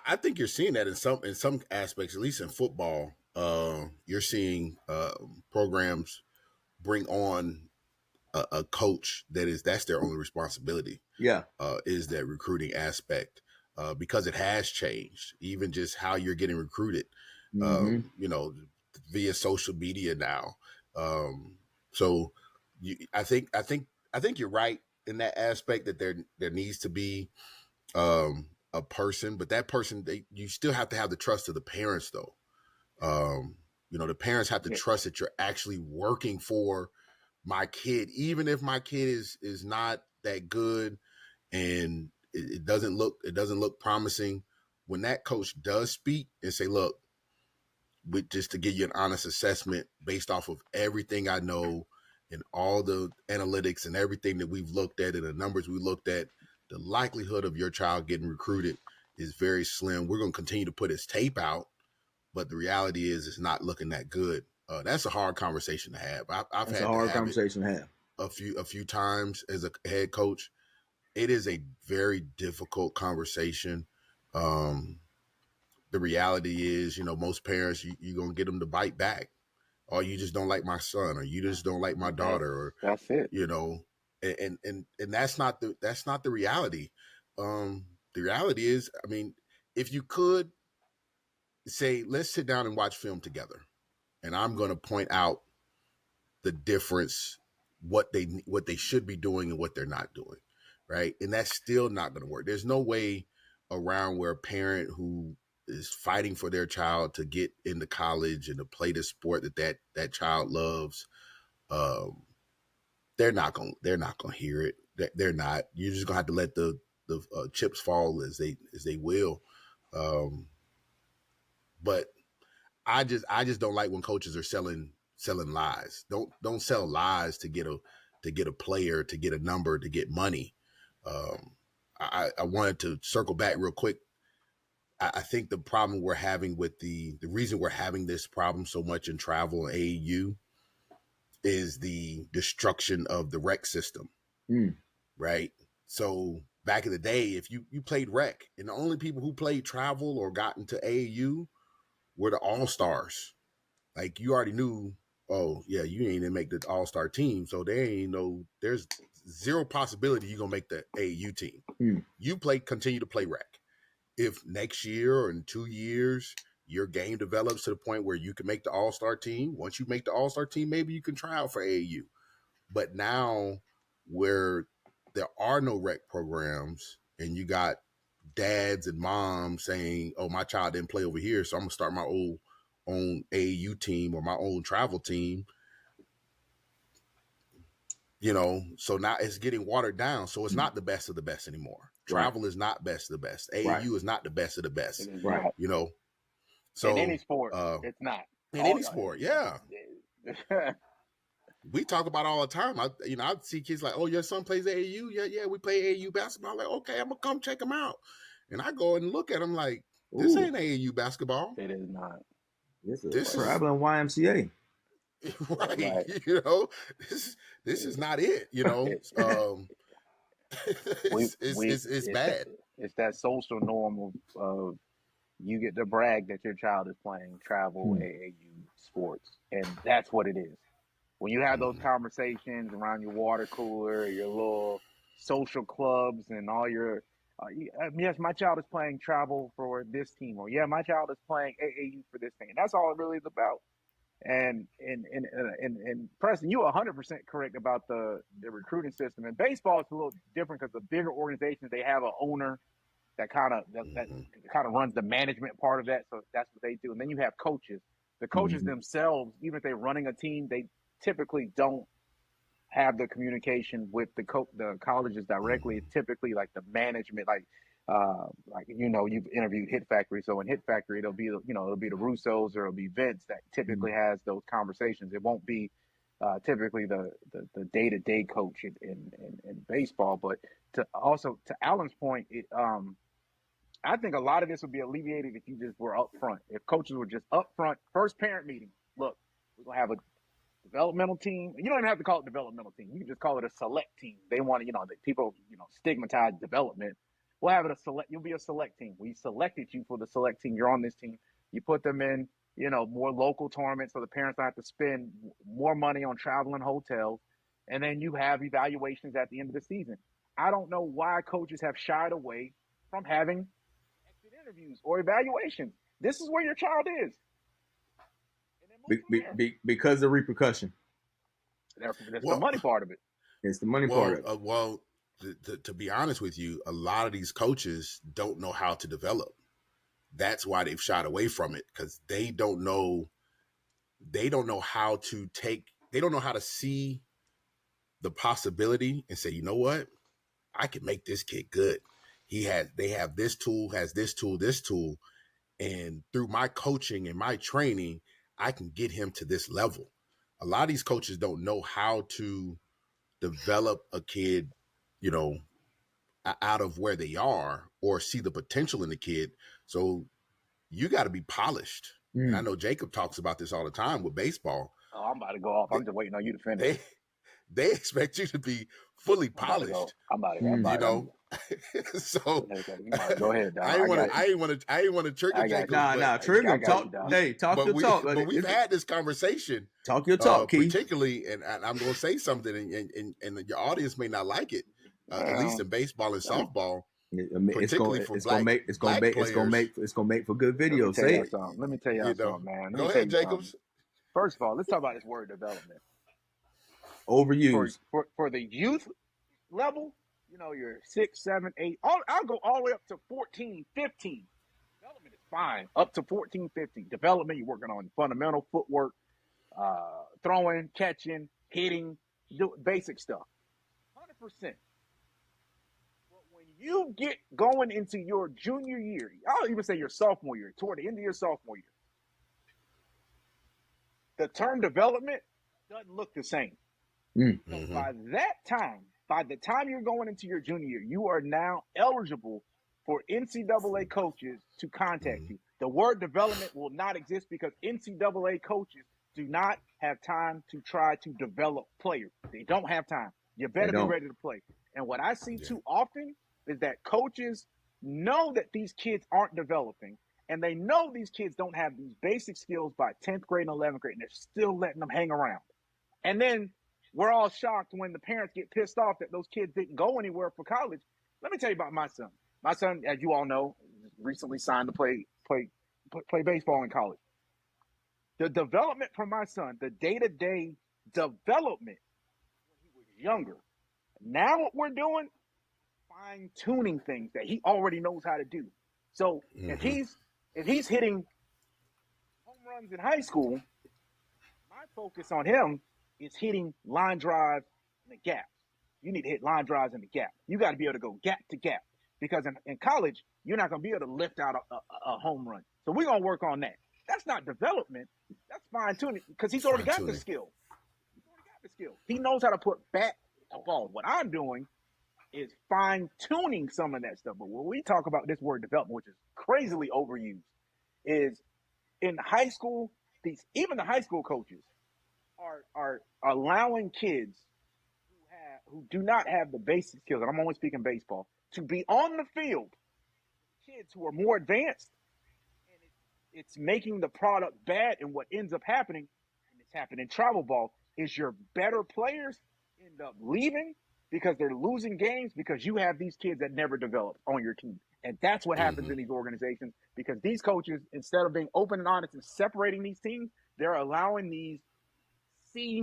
I think you're seeing that in some aspects, at least in football. You're seeing programs bring on a coach that's their only responsibility. Yeah, is that recruiting aspect, because it has changed. Even just how you're getting recruited, via social media now. So I think you're right in that aspect, that there needs to be a person, but that person, you still have to have the trust of the parents, though. The parents have to trust that you're actually working for my kid, even if my kid is not that good and it doesn't look promising. When that coach does speak and say, look, just to give you an honest assessment based off of everything I know and all the analytics and everything that we've looked at and the numbers we looked at, the likelihood of your child getting recruited is very slim. We're going to continue to put his tape out, but the reality is it's not looking that good. That's a hard conversation to have. I've That's had a hard to have conversation to have. a few times as a head coach. It is a very difficult conversation. The reality is, most parents, you're going to get them to bite back. Or you just don't like my son, or you just don't like my daughter, or that's it. And that's not the reality. The reality is, I mean, if you could say, let's sit down and watch film together, and I'm going to point out the difference, what they should be doing and what they're not doing, right? And that's still not going to work. There's no way around where a parent who is fighting for their child to get into college and to play the sport that child loves, they're not gonna hear it. They're not. You're just gonna have to let the chips fall as they will. But I just don't like when coaches are selling lies. Don't sell lies to get a player, to get a number, to get money. I wanted to circle back real quick. I think the problem we're having with the reason we're having this problem so much in travel and AAU is the destruction of the rec system, right? So back in the day, if you played rec, and the only people who played travel or got into AAU were the all-stars. Like, you already knew, oh yeah, you ain't gonna make the all-star team, so there's zero possibility you're gonna make the AAU team. You continue to play rec. If next year or in 2 years your game develops to the point where you can make the all-star team, once you make the all-star team, maybe you can try out for AAU. But now, where there are no rec programs and you got dads and moms saying, oh, my child didn't play over here, so I'm gonna start my own AAU team or my own travel team, so now it's getting watered down. So it's not the best of the best anymore. Travel is not best of the best. AAU is not the best of the best. Right. So in any sport, it's not. In any sport, yeah. We talk about it all the time. I see kids like, oh, your son plays AAU? Yeah, we play AAU basketball. I'm like, okay, I'm gonna come check him out. And I go and look at him like, this ain't AAU basketball. It is not. This is traveling YMCA. Right. This is not it. It's bad. It's that social norm of you get to brag that your child is playing travel AAU sports, and that's what it is. When you have those conversations around your water cooler, your little social clubs, and all your yes, my child is playing travel for this team, or yeah, my child is playing AAU for this thing. And that's all it really is about. And Preston, you are 100% correct about the recruiting system. And baseball is a little different because the bigger organizations, they have an owner that kind of runs the management part of that. So that's what they do. And then you have coaches. The coaches themselves, even if they're running a team, they typically don't have the communication with the colleges directly. It's typically like the management, you've interviewed Hit Factory. So in Hit Factory, it'll be the Russos, or it'll be Vince that typically has those conversations. It won't be typically the day-to-day coach in baseball. But to Alan's point, I think a lot of this would be alleviated if you just were upfront. If coaches were just upfront, first parent meeting. Look, we're gonna have a developmental team. You don't even have to call it developmental team. You can just call it a select team. They want to, people, stigmatize development. We'll have it you'll be a select team. We selected you for the select team. You're on this team. You put them in, more local tournaments so the parents don't have to spend more money on travel and hotels. And then you have evaluations at the end of the season. I don't know why coaches have shied away from having exit interviews or evaluations. This is where your child is. Because of repercussion. That's the money part of it. It's the money part of it. To be honest with you, a lot of these coaches don't know how to develop. That's why they've shied away from it, because they don't know how to see the possibility and say, you know what, I can make this kid good. They have this tool, this tool, and through my coaching and my training, I can get him to this level. a lot of these coaches don't know how to develop a kid, you know, out of where they are or see the potential in the kid. So you got to be polished. And I know Jacob talks about this all the time with baseball. Oh, I'm about to go off. I'm just waiting on you to finish. They expect you to be fully polished. I'm about to go. You know, so go ahead, Don. I ain't want to trigger Jacob. Trigger him. Talk. Hey, talk your talk. But we've had this conversation. Talk your talk, Keith. Particularly, and I'm going to say something, and your audience may not like it. At least in baseball and softball, particularly for black players. It's gonna make for good videos. Let me tell you something, man. Go ahead, Jacobs. First of all, let's talk about this word development. Overused for the youth level. You know, you're 6, 7, 8. I'll go all the way up to 14, 15. Development is fine. Up to 14, 15. Development, you're working on fundamental footwork, throwing, catching, hitting, basic stuff. 100%. But when you get going into your junior year, I'll even say your sophomore year, toward the end of your sophomore year, the term development doesn't look the same. So by the time you're going into your junior year, you are now eligible for NCAA coaches to contact you. The word development will not exist because NCAA coaches do not have time to try to develop players. They don't have time. You better be ready to play. And what I see too often is that coaches know that these kids aren't developing, and they know these kids don't have these basic skills by 10th grade and 11th grade, and they're still letting them hang around. And then we're all shocked when the parents get pissed off that those kids didn't go anywhere for college. Let me tell you about my son. My son, as you all know, recently signed to play baseball in college. The development for my son, the day-to-day development when he was younger. Now what we're doing, fine-tuning things that he already knows how to do. So if he's hitting home runs in high school, my focus on him is hitting line drives in the gap. You need to hit line drives in the gap. You got to be able to go gap to gap because in college, you're not going to be able to lift out a home run. So we're going to work on that. That's not development. That's fine-tuning because he's already got the skill. He knows how to put bat to ball. What I'm doing is fine-tuning some of that stuff. But when we talk about this word development, which is crazily overused, is in high school, even the high school coaches are allowing kids who do not have the basic skills, and I'm only speaking baseball, to be on the field. Kids who are more advanced, and it's making the product bad. And what ends up happening, and it's happened in travel ball, is your better players end up leaving because they're losing games because you have these kids that never developed on your team. And that's what happens in these organizations because these coaches, instead of being open and honest and separating these teams, they're allowing these C-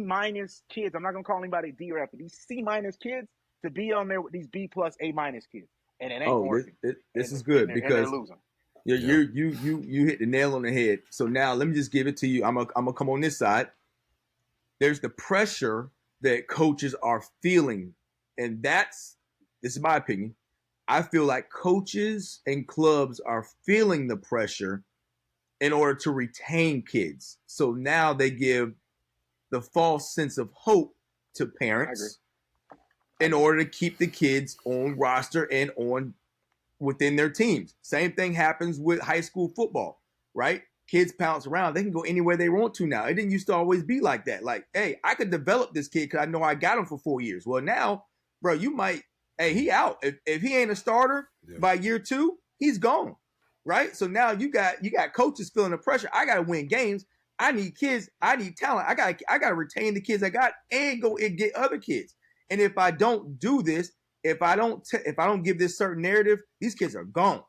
kids, I'm not going to call anybody D or F, but these C- kids to be on there with these B+, A- kids. And it ain't working. This is good because they're losing. You hit the nail on the head. So now let me just give it to you. I'm gonna come on this side. There's the pressure that coaches are feeling, and this is my opinion. I feel like coaches and clubs are feeling the pressure in order to retain kids. So now they give the false sense of hope to parents in order to keep the kids on roster and on within their teams. Same thing happens with high school football, right? Kids pounce around. They can go anywhere they want to now. It didn't used to always be like that. Like, hey, I could develop this kid because I know I got him for 4 years. Well, now, bro, you might, hey, he out. If he ain't a starter by year 2, he's gone, right? So now you got coaches feeling the pressure. I got to win games. I need kids. I need talent. I got to retain the kids I got and go and get other kids. And if I don't do this, if I don't give this certain narrative, these kids are gone.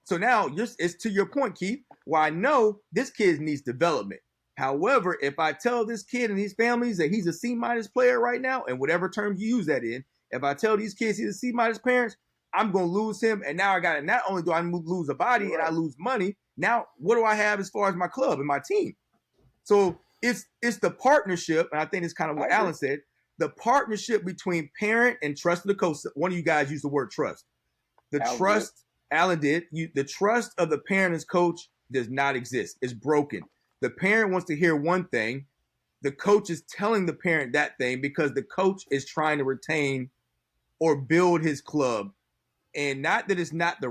So now it's to your point, Keith, where I know this kid needs development. However, if I tell this kid and these families that he's a C- player right now, and whatever term you use that in, if I tell these kids he's a C- parents, I'm going to lose him. And now not only do I lose a body and I lose money, now what do I have as far as my club and my team? So it's the partnership, and I think it's kind of what Alan said, the partnership between parent and trust of the coach. One of you guys used the word trust. Alan did. The trust of the parent as coach does not exist. It's broken. The parent wants to hear one thing. the coach is telling the parent that thing because the coach is trying to retain or build his club. And not that it's not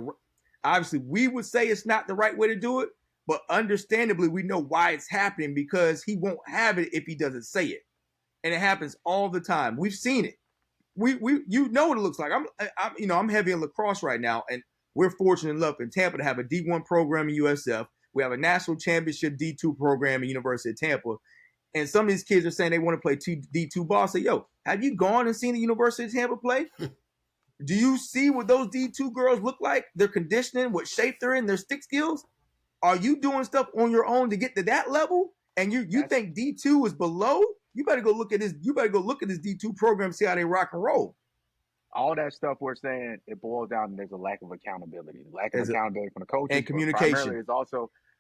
obviously we would say it's not the right way to do it, but understandably we know why it's happening because he won't have it if he doesn't say it. And it happens all the time. We've seen it. We you know what it looks like. I'm heavy in lacrosse right now, and we're fortunate enough in Tampa to have a D1 program in USF. We have a national championship D2 program in University of Tampa. And some of these kids are saying they want to play D2 ball. I say, yo, have you gone and seen the University of Tampa play? Do you see what those D2 girls look like? Their conditioning, what shape they're in, their stick skills? Are you doing stuff on your own to get to that level? And you think D2 is below? You better go look at this. You better go look at this D2 program, see how they rock and roll. All that stuff we're saying, it boils down to there's a lack of accountability. Accountability from the coaches. And communication. Primarily,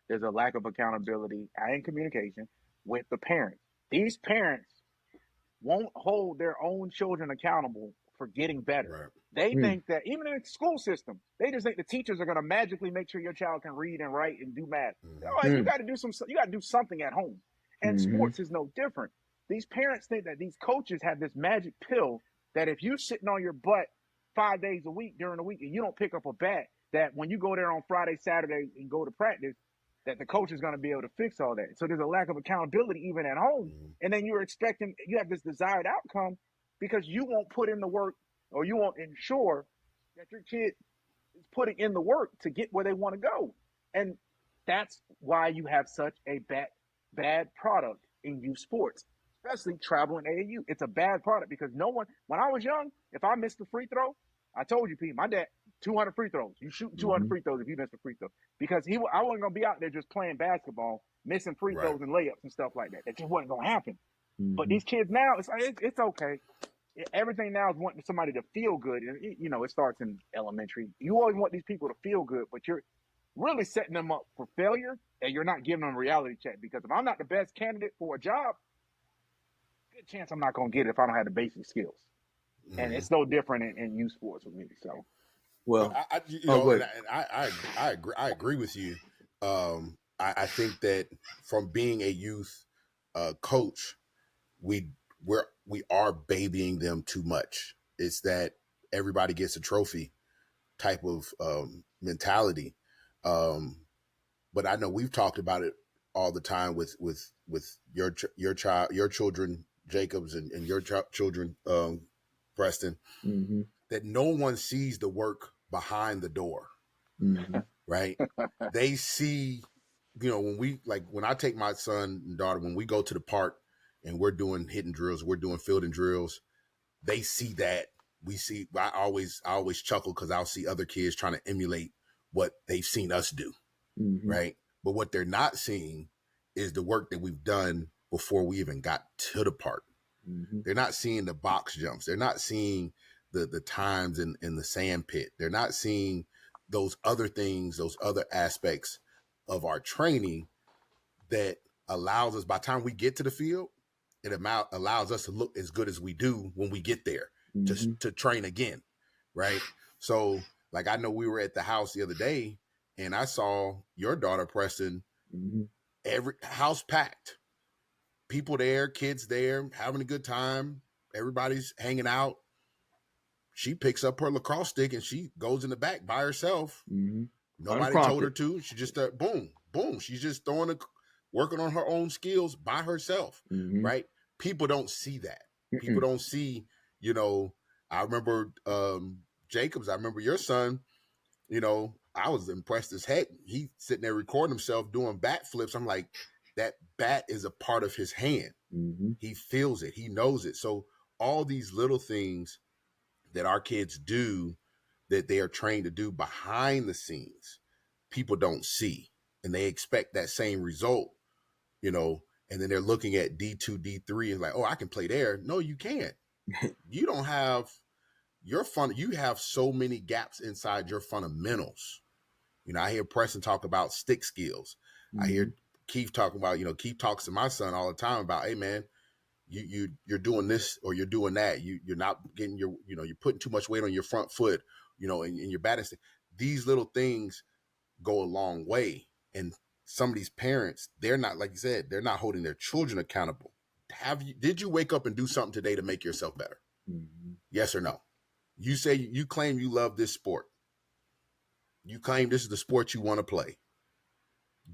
there's a lack of accountability and communication with the parents. These parents won't hold their own children accountable for getting better. Right. They think that even in the school system, they just think the teachers are going to magically make sure your child can read and write and do math. You got to do something at home. And sports is no different. These parents think that these coaches have this magic pill that if you're sitting on your butt 5 days a week during the week and you don't pick up a bat, that when you go there on Friday, Saturday and go to practice, that the coach is going to be able to fix all that. So there's a lack of accountability even at home. And then you have this desired outcome because you won't put in the work or you won't ensure that your kid is putting in the work to get where they want to go. And that's why you have such a bad product in youth sports, especially traveling AAU. It's a bad product because when I was young, if I missed a free throw, I told you, Pete, my dad, 200 free throws. You shoot 200 free throws if you miss a free throw. Because I wasn't going to be out there just playing basketball, missing free throws and layups and stuff like that. That just wasn't going to happen. But these kids now, it's okay. Everything now is wanting somebody to feel good. And, it starts in elementary. You always want these people to feel good, but you're really setting them up for failure, and you're not giving them a reality check. Because if I'm not the best candidate for a job, good chance I'm not going to get it if I don't have the basic skills. And it's no different in youth sports with me. So, well, I agree with you. I think that from being a youth coach, we are babying them too much. It's that everybody gets a trophy type of mentality. But I know we've talked about it all the time with your children, Jacobs, and your children, Preston, that no one sees the work behind the door, right? They see, when I take my son and daughter, when we go to the park and we're doing hitting drills, we're doing fielding drills, they see that. I always chuckle because I'll see other kids trying to emulate what they've seen us do, right? But what they're not seeing is the work that we've done before we even got to the park. They're not seeing the box jumps. They're not seeing the times in the sand pit. They're not seeing those other things, those other aspects of our training that allows us, by the time we get to the field, it allows us to look as good as we do when we get there to train again, right? So, like, I know we were at the house the other day, and I saw your daughter, Preston, every house packed. People there, kids there, having a good time. Everybody's hanging out. She picks up her lacrosse stick and she goes in the back by herself. Nobody told her to. She just boom. She's just working on her own skills by herself, right? People don't see that. People don't see, I remember Jacobs. I remember your son, I was impressed as heck. He sitting there recording himself doing bat flips. I'm like, that bat is a part of his hand. He feels it. He knows it. So all these little things that our kids do that they are trained to do behind the scenes, people don't see. And they expect that same result, and then they're looking at D2, D3 and like, oh, I can play there. No, you can't. You don't have you have so many gaps inside your fundamentals. I hear Preston talk about stick skills. I hear Keith talking about, Keith talks to my son all the time about, hey man, you're doing this or you're doing that. You're not getting you're putting too much weight on your front foot, in your batting stick. These little things go a long way. And some of these parents, they're not, like you said, they're not holding their children accountable. did you wake up and do something today to make yourself better? Mm-hmm. Yes or no? You say you claim you love this sport. You claim this is the sport you want to play.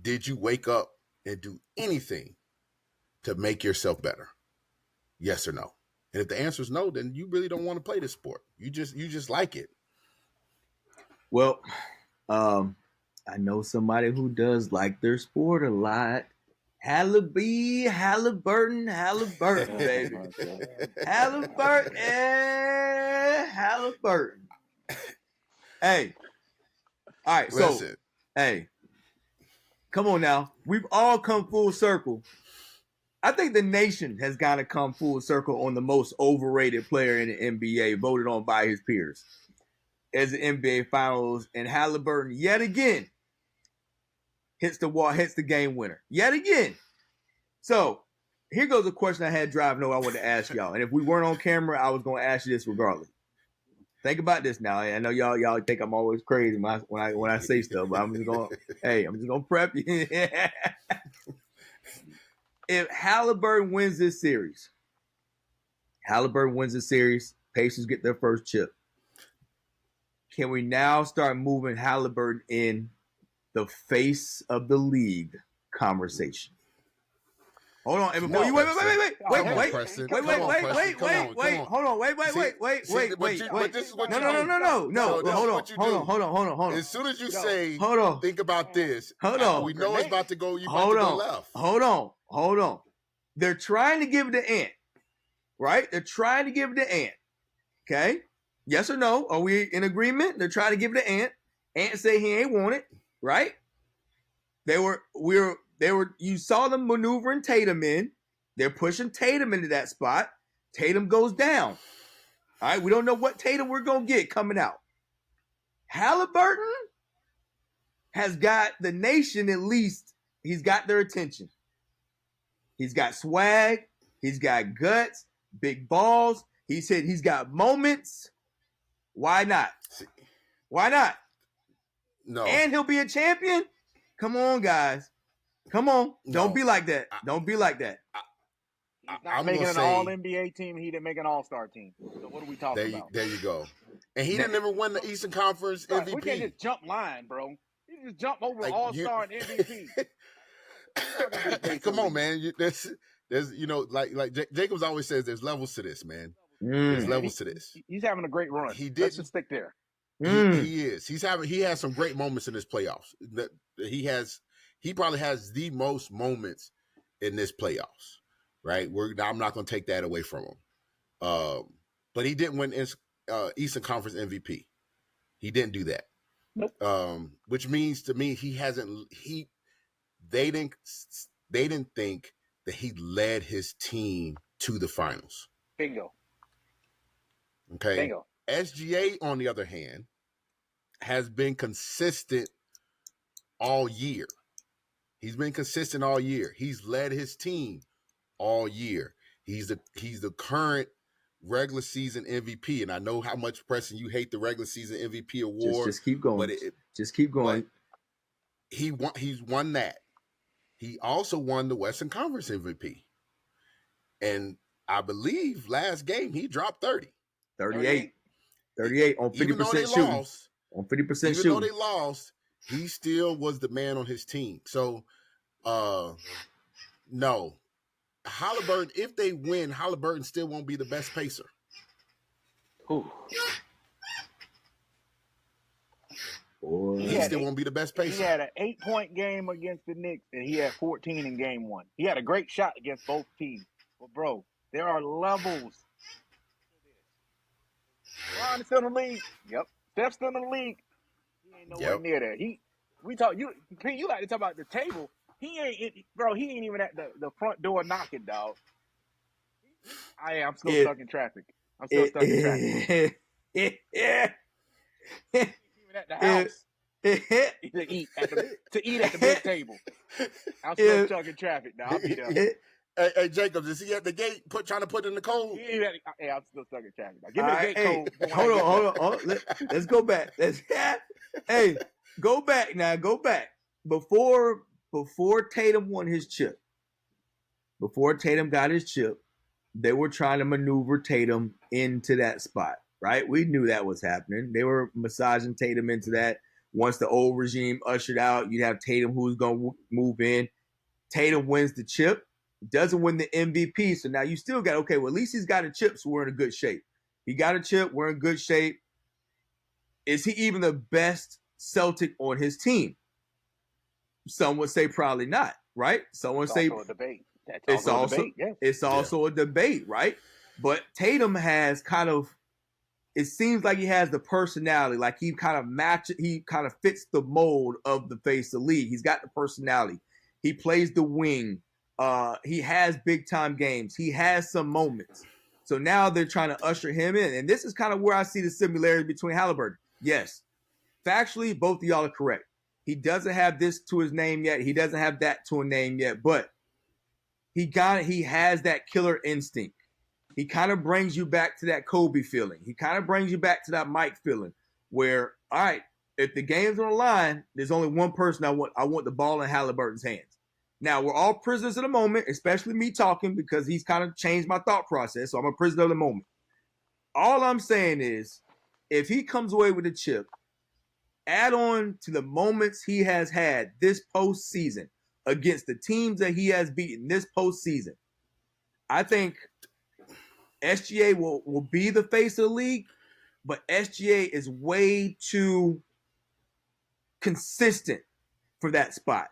Did you wake up and do anything to make yourself better? Yes or no? And if the answer is no, then you really don't want to play this sport. You just like it. Well, I know somebody who does like their sport a lot. Halliburton, baby. Halliburton. Hey. All right, so, Listen. Hey, come on now. We've all come full circle. I think the nation has got to come full circle on the most overrated player in the NBA, voted on by his peers as the NBA Finals. And Halliburton, yet again, hits the game winner. Yet again. So, here goes a question I had driving over I wanted to ask y'all. And if we weren't on camera, I was going to ask you this regardless. Think about this now. I know y'all think I'm always crazy when I say stuff, but I'm just gonna prep you. If Halliburton wins this series, Pacers get their first chip. Can we now start moving Halliburton in the face of the league conversation? Hold on, and before you wait. Hold on, wait. This is what No. Hold on. As soon as you say, hold think about this. on. We know it's about to go. You about to go left. Hold on. They're trying to give it to Ant, right? They're trying to give it to Ant. Okay, yes or no? Are we in agreement? They're trying to give it to Ant. Ant say he ain't want it, right? You saw them maneuvering Tatum in. They're pushing Tatum into that spot. Tatum goes down. All right, we don't know what Tatum we're going to get coming out. Halliburton has got the nation, at least, he's got their attention. He's got swag. He's got guts, big balls. He said he's got moments. Why not? Why not? No. And he'll be a champion? Come on, guys. Come on. Don't be like that. Don't be like that. He's not making an all-NBA team. He didn't make an all-star team. So what are we talking about? There you go. And he didn't ever win the Eastern Conference MVP. We can't just jump line, bro. He just jump over all-star and MVP. Hey, come on, man. There's like Jacobs always says, there's levels to this, man. There's levels to this. He's having a great run. Let's just stick there. He is. He has some great moments in this playoffs. He probably has the most moments in this playoffs, right? I'm not going to take that away from him. But he didn't win Eastern Conference MVP. He didn't do that. Nope. Which means to me they didn't think that he led his team to the finals. Bingo. Okay. Bingo. SGA, on the other hand, has been consistent all year. He's been consistent all year. He's led his team all year. He's the current regular season MVP, and I know how much pressing you hate the regular season MVP award. Just keep going. Just keep going. He's won that. He also won the Western Conference MVP, and I believe last game he dropped 38 on 50% shooting. On 50% shooting. Even though they lost, he still was the man on his team. So, no. Halliburton, if they win, Halliburton still won't be the best pacer. Ooh. He still won't be the best pacer. He had an 8-point game against the Knicks, and he had 14 in game one. He had a great shot against both teams. But, bro, there are levels. Ron's still in the league. Yep. Steph's still in the league. He ain't nowhere near that. You like to talk about the table. He ain't even at the front door knocking, dog. I'm still stuck in traffic. Yeah. Even at the house. to eat at the big table. I'm still stuck in traffic now. I'll be there. Hey, Jacobs, is he at the gate trying to put in the code? Yeah, I'm still stuck in traffic. Now, give me the gate code. Hold on. Let's go back. Hey, go back now. Go back. Before Tatum won his chip, before Tatum got his chip, they were trying to maneuver Tatum into that spot, right? We knew that was happening. They were massaging Tatum into that. Once the old regime ushered out, you'd have Tatum who's going to move in. Tatum wins the chip, doesn't win the MVP. So now you still got, okay, well, at least he's got a chip, so we're in a good shape. He got a chip, we're in good shape. Is he even the best Celtic on his team? Some would say probably not, right? Some would say also a debate. It's also a debate, right? But Tatum has kind of, it seems like he has the personality, like he kind of fits the mold of the face of the league. He's got the personality. He plays the wing. He has big time games. He has some moments. So now they're trying to usher him in. And this is kind of where I see the similarity between Halliburton. Yes, factually, both of y'all are correct. He doesn't have this to his name yet. He doesn't have that to a name yet, but he has that killer instinct. He kind of brings you back to that Kobe feeling. He kind of brings you back to that Mike feeling where, all right, if the game's on the line, there's only one person I want the ball in Halliburton's hands. Now, we're all prisoners of the moment, especially me talking because he's kind of changed my thought process, so I'm a prisoner of the moment. All I'm saying is, if he comes away with a chip, add on to the moments he has had this postseason against the teams that he has beaten this postseason, I think SGA will be the face of the league, but SGA is way too consistent for that spot.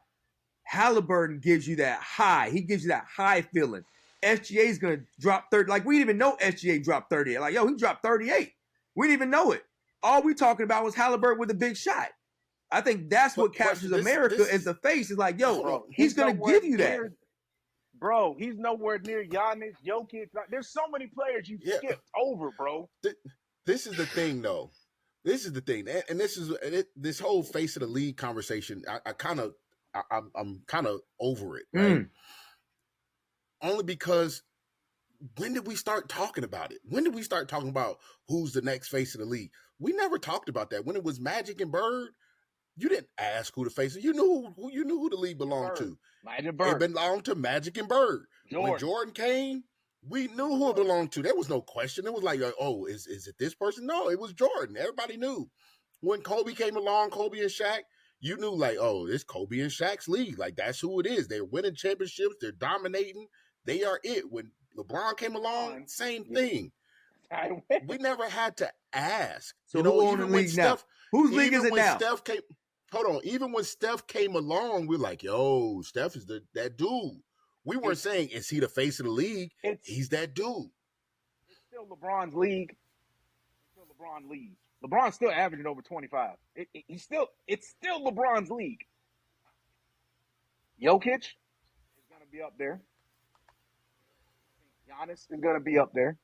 Halliburton gives you that high. He gives you that high feeling. SGA is going to drop 30. Like, we didn't even know SGA dropped 38. Like, yo, he dropped 38. We didn't even know it. All we talking about was Halliburton with a big shot. I think that's what captures America as the face. Is like, yo, bro, he's going to give you that. Bro, he's nowhere near Giannis, Jokic. There's so many players you skipped over, bro. This is the thing, though. This is the thing, and this whole face of the league conversation. I'm kind of over it, right? Only because when did we start talking about it? When did we start talking about who's the next face of the league? We never talked about that. When it was Magic and Bird, you didn't ask who the face. You knew who the league belonged to. Magic Bird. It belonged to Magic and Bird. When Jordan came, we knew who it belonged to. There was no question. It was like, oh, is it this person? No, it was Jordan. Everybody knew. When Kobe came along, Kobe and Shaq, you knew like, oh, it's Kobe and Shaq's league. Like, that's who it is. They're winning championships. They're dominating. They are it. When LeBron came along, same thing. We never had to ask. So who owns the league now? Whose league is it now? Even when Steph came along, we're like, yo, Steph is that dude. We weren't saying, is he the face of the league? He's that dude. It's still LeBron's league. LeBron's still averaging over 25. It's still LeBron's league. Jokic is going to be up there. Giannis is going to be up there.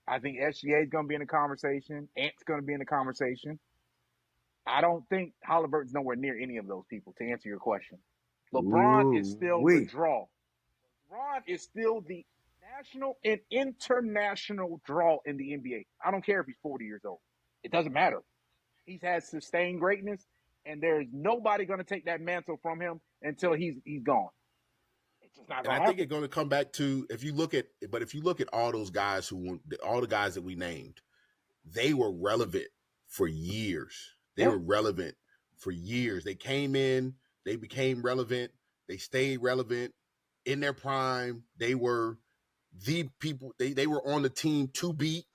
I think SGA is going to be in the conversation. Ant's going to be in the conversation. I don't think Halliburton's nowhere near any of those people, to answer your question. LeBron is still the draw. LeBron is still the national and international draw in the NBA. I don't care if he's 40 years old. It doesn't matter. He's had sustained greatness, and there's nobody going to take that mantle from him until he's gone. It's just not going to happen. I think it's going to come back to, if you look at all those guys all the guys that we named, they were relevant for years. They were relevant for years. They came in, they became relevant, they stayed relevant in their prime. They were the people, they were on the team to beat,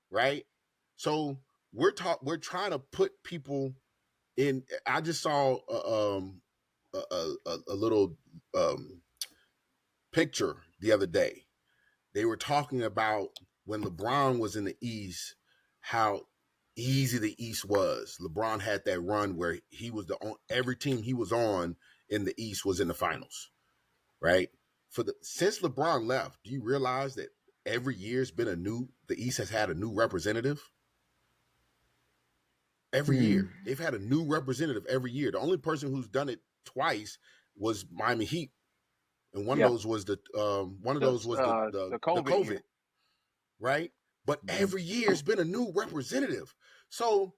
right? So we're trying to put people in. I just saw a little picture the other day. They were talking about when LeBron was in the East, how easy the East was. LeBron had that run where he was every team he was on in the East was in the finals, right? Since LeBron left, do you realize that every year's been the East has had a new representative? Every year. They've had a new representative every year. The only person who's done it twice was Miami Heat. And one of those was the COVID, right? But every year has been a new representative. So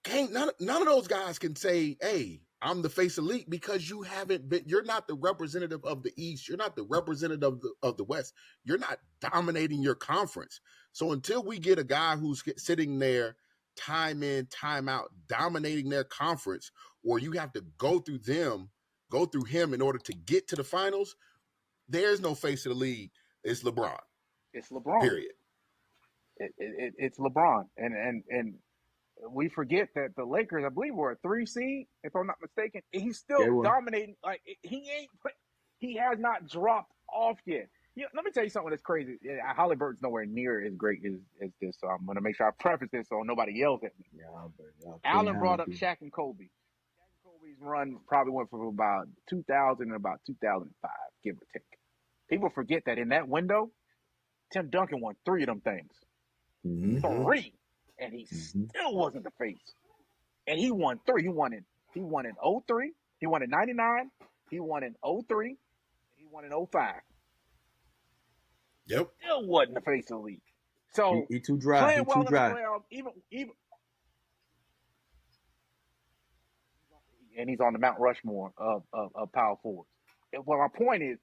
none of those guys can say, hey, I'm the face of the league because you haven't been. You're not the representative of the East. You're not the representative of the West. You're not dominating your conference. So until we get a guy who's sitting there time in, time out, dominating their conference, or you have to go through him in order to get to the finals, there's no face of the league. It's LeBron. It's LeBron. Period. It's LeBron, and we forget that the Lakers, I believe, were a 3 seed, if I'm not mistaken. He's still dominating. Like he has not dropped off yet. Let me tell you something that's crazy. Halliburton's nowhere near as great as this, so I'm gonna make sure I preface this so nobody yells at me. Allen brought up Shaq and Kobe. Shaq and Kobe's run probably went from about 2000 and about 2005, give or take. People forget that in that window, Tim Duncan won 3 of them things. 3. And he still wasn't the face. And he won 3. He won in 03. He won in 99. He won in 03. And he won in 05. Yep. Still wasn't the face of the league. So he too dry. Playing he well too dry. in the playoffs, even and he's on the Mount Rushmore of power forwards. Well, my point is,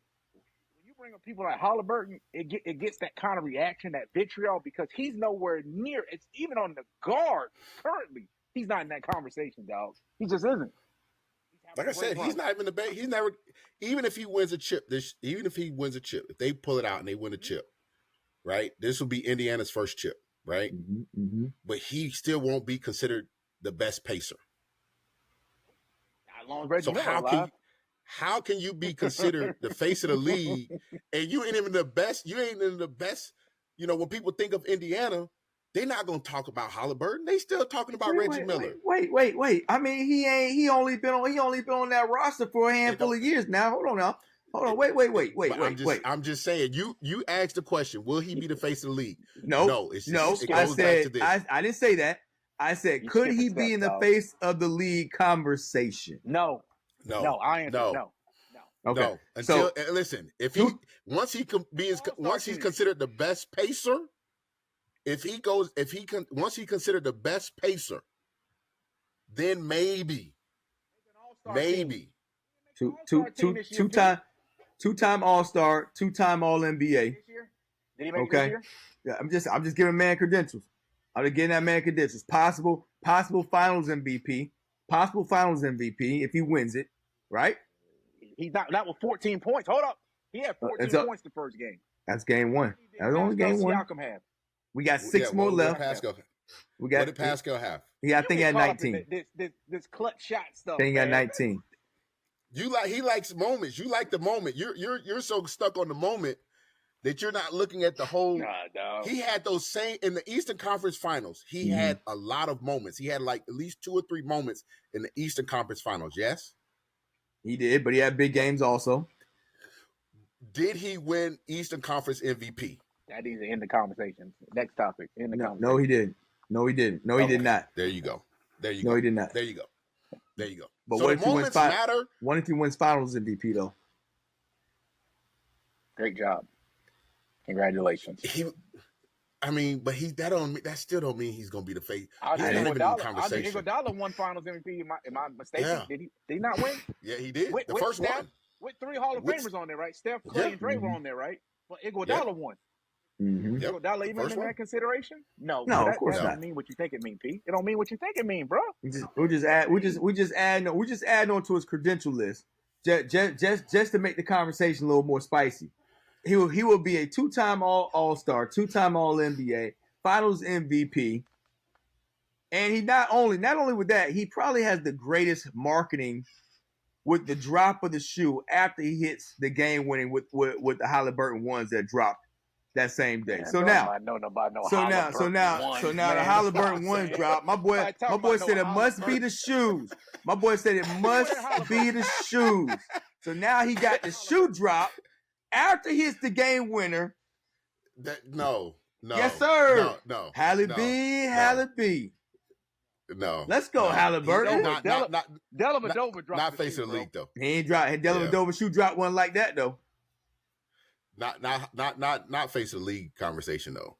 bring up people like Halliburton, it gets that kind of reaction, that vitriol, because he's nowhere near. It's even on the guard currently. He's not in that conversation, dog. He just isn't. Like I said, he's not even the best. He's never. Even if he wins a chip, if they pull it out and they win a chip, right? This will be Indiana's first chip, right? But he still won't be considered the best pacer. Not long as Reggie So how can you be considered the face of the league and you ain't even the best? You ain't in the best. You know, when people think of Indiana, they're not going to talk about Halliburton. They still talking about Reggie Miller. Wait. I mean, he only been on that roster for a handful of years now. Hold on now. Hold on. Wait. I'm just saying. You asked the question. Will he be the face of the league? No. It I goes back said to this. I didn't say that. I said, could he be in the face of the league conversation? No. I answered no. Okay. No. Until listen, if he once he's considered the best pacer, once he considered the best pacer, then maybe two-time All-Star, 2-time All-NBA. Did he make it this year? Yeah, I'm just giving man credentials. I'm just getting that man credentials. Possible Finals MVP. Possible Finals MVP if he wins it, right? He's not with 14 points. Hold up. He had 14 points the first game. That's game 1. That's only game 1. Have? We got 6 more left. What did Pascal have? Yeah, I think he had 19. This clutch shot stuff. I think he got 19. He likes moments. You like the moment. You're so stuck on the moment that you're not looking at the whole. He had those same in the Eastern Conference Finals. He had a lot of moments. He had like at least 2 or 3 moments in the Eastern Conference Finals. Yes, he did, but he had big games also. Did he win Eastern Conference MVP? That needs to end the conversation. Next topic. Conversation. No, he didn't. No, he did not. There you go. No, he did not. There you go. But so what if he wins matter? What if he wins Finals MVP though? Great job. Congratulations. That still don't mean he's gonna be the face. He's not even in the conversation. Iguodala won Finals MVP. Am I mistaken? Yeah. Did he not win? Yeah, he did. The first one. With 3 Hall of Famers on there, right? Steph, Clay, and Dre were on there, right? But Iguodala won. Iguodala even in that consideration? No, of course that not. don't mean what you think it mean, P. It don't mean what you think it mean, bro. We just add on to his credential list just to make the conversation a little more spicy. He will be a 2-time All-Star, 2-time All-NBA, Finals MVP, and he not only with that, he probably has the greatest marketing with the drop of the shoe after he hits the game winning with the Halliburton ones that dropped that same day. Man, so now the Halliburton ones drop. My boy said it must be the shoes. My boy said it must be the shoes. So now he got the shoe drop after he hits the game winner. No. Yes, sir. No. Halle B. No. Let's go, Halliburton. Dellavedova dropped. Not face of the league though. He ain't dropped. Dellavedova shoe dropped one like that though. Not face of the league conversation though.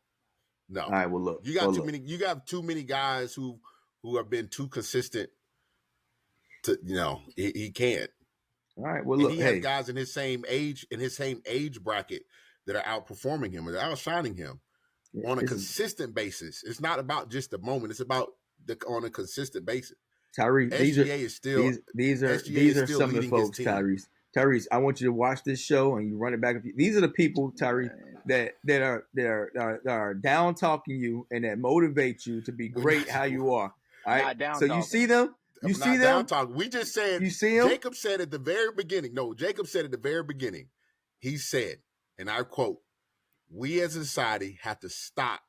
No. All right. Well, look. You got too many. You got too many guys who have been too consistent he can't. All right. Well, And look, he has guys in his same age bracket that are outperforming him or they're outshining him on a consistent basis. It's not about just the moment. It's about on a consistent basis. Tyrese, these are some of the folks, Tyrese, I want you to watch this show and you run it back. These are the people, Tyrese, that are down talking you and that motivate you to be great how you are. All right. So you see them? You see them? We just said, you see him? Jacob said at the very beginning. No, Jacob said at the very beginning, he said, and I quote, "We as a society have to stop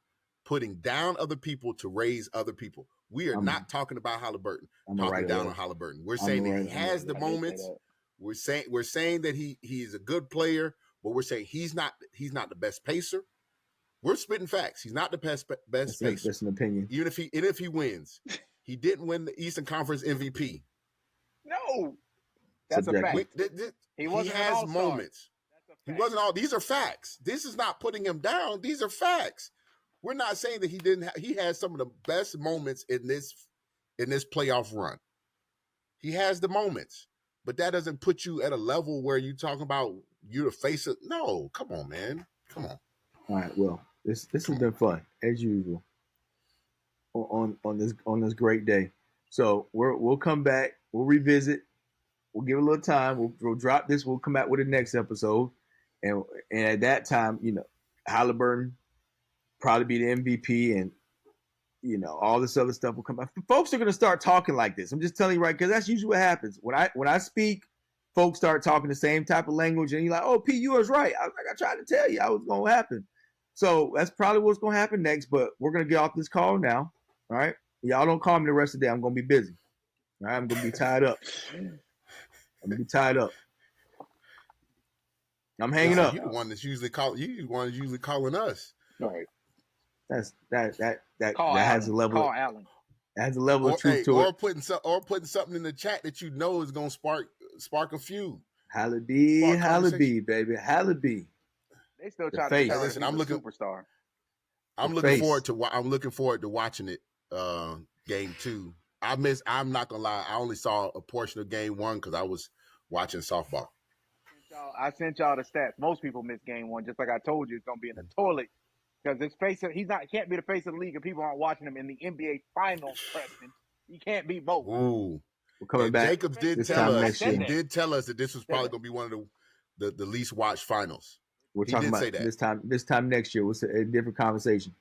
putting down other people to raise other people." We are not talking about Halliburton, talking down on Halliburton. We're saying that he has the moments. We're saying that he is a good player, but we're saying he's not the best pacer. We're spitting facts. He's not the best pacer. That's an opinion. Even if he wins, he didn't win the Eastern Conference MVP. No, that's a fact. He has moments. He wasn't all. These are facts. This is not putting him down. These are facts. We're not saying that he didn't. He has some of the best moments in this playoff run. He has the moments, but that doesn't put you at a level where you're talking about you to face it. No, come on, man, come on. All right, well, this has been fun as usual on this great day. So we'll come back. We'll revisit. We'll give it a little time. We'll drop this. We'll come back with the next episode, and at that time, Halliburton probably be the MVP, and all this other stuff will come out. Folks are going to start talking like this. I'm just telling you right, because that's usually what happens when I speak. Folks start talking the same type of language, and you're like, "Oh, P, you was right. I tried to tell you, I was going to happen." So that's probably what's going to happen next. But we're going to get off this call now. All right, y'all don't call me the rest of the day. I'm going to be busy. All right, I'm going to be tied up. I'm hanging up. You're the one that's usually calling. You the one that's usually calling us. All right. That Call has a level. Call Allen. Has a level of truth to it. Or putting something in the chat that you know is going to spark a feud. Halliburton, baby, Halliburton. They still try to tell us I'm looking superstar. I'm looking forward to watching it. Game 2. I'm not gonna lie. I only saw a portion of game 1 because I was watching softball. I sent y'all the stats. Most people miss game 1, just like I told you. It's gonna be in the toilet because he can't be the face of the league if people aren't watching him in the NBA Finals. Preston, he can't be both. Ooh, we're coming back. Jacobs did tell us that this was probably gonna be one of the least watched finals. We're talking about this time next year. We'll a different conversation.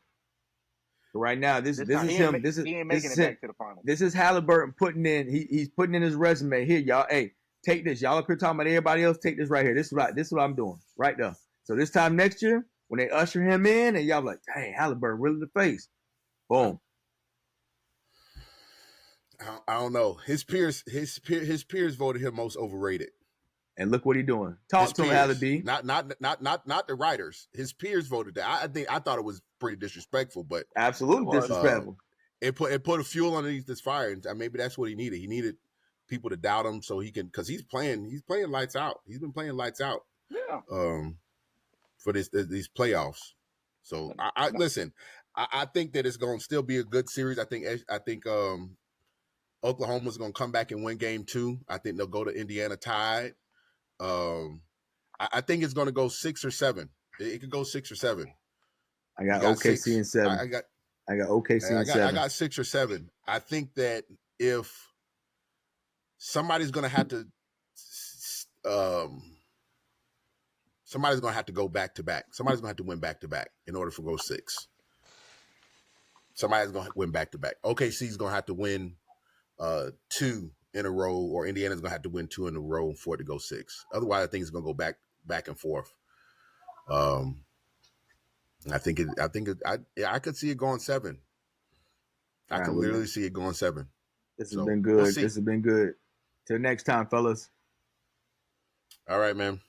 But right now, this is him. He ain't making it back to the finals. This is Halliburton putting in. He's putting in his resume here, y'all. Hey, take this. Y'all up here talking about everybody else. Take this right here. This is what I'm doing right now. So this time next year, when they usher him in, and y'all like, dang, Halliburton really the face. Boom. I don't know. His peers voted him most overrated. And look what he's doing. Talk to him, Halliburton. Not the writers. His peers voted that. I thought it was pretty disrespectful, but absolutely disrespectful. It put a fuel underneath this fire, and maybe that's what he needed. He needed people to doubt him so he can, because he's playing lights out. He's been playing lights out. Yeah. For these playoffs. So I listen. I think that it's going to still be a good series. I think Oklahoma's going to come back and win game 2. I think they'll go to Indiana tied. I think it's going to go 6 or 7. It could go 6 or 7. I got OKC and 7. I got OKC and 7. I got 6 or 7. I think that if somebody's going to have to, somebody's going to have to go back to back. Somebody's going to have to win back to back in order for go 6. Somebody's going to win back to back. OKC's going to have to win 2 in a row, or Indiana's going to have to win 2 in a row for it to go 6. Otherwise, I think it's going to go back and forth. I could see it going 7. I could literally see it going 7. This has been good. This has been good. Till next time, fellas. All right, man.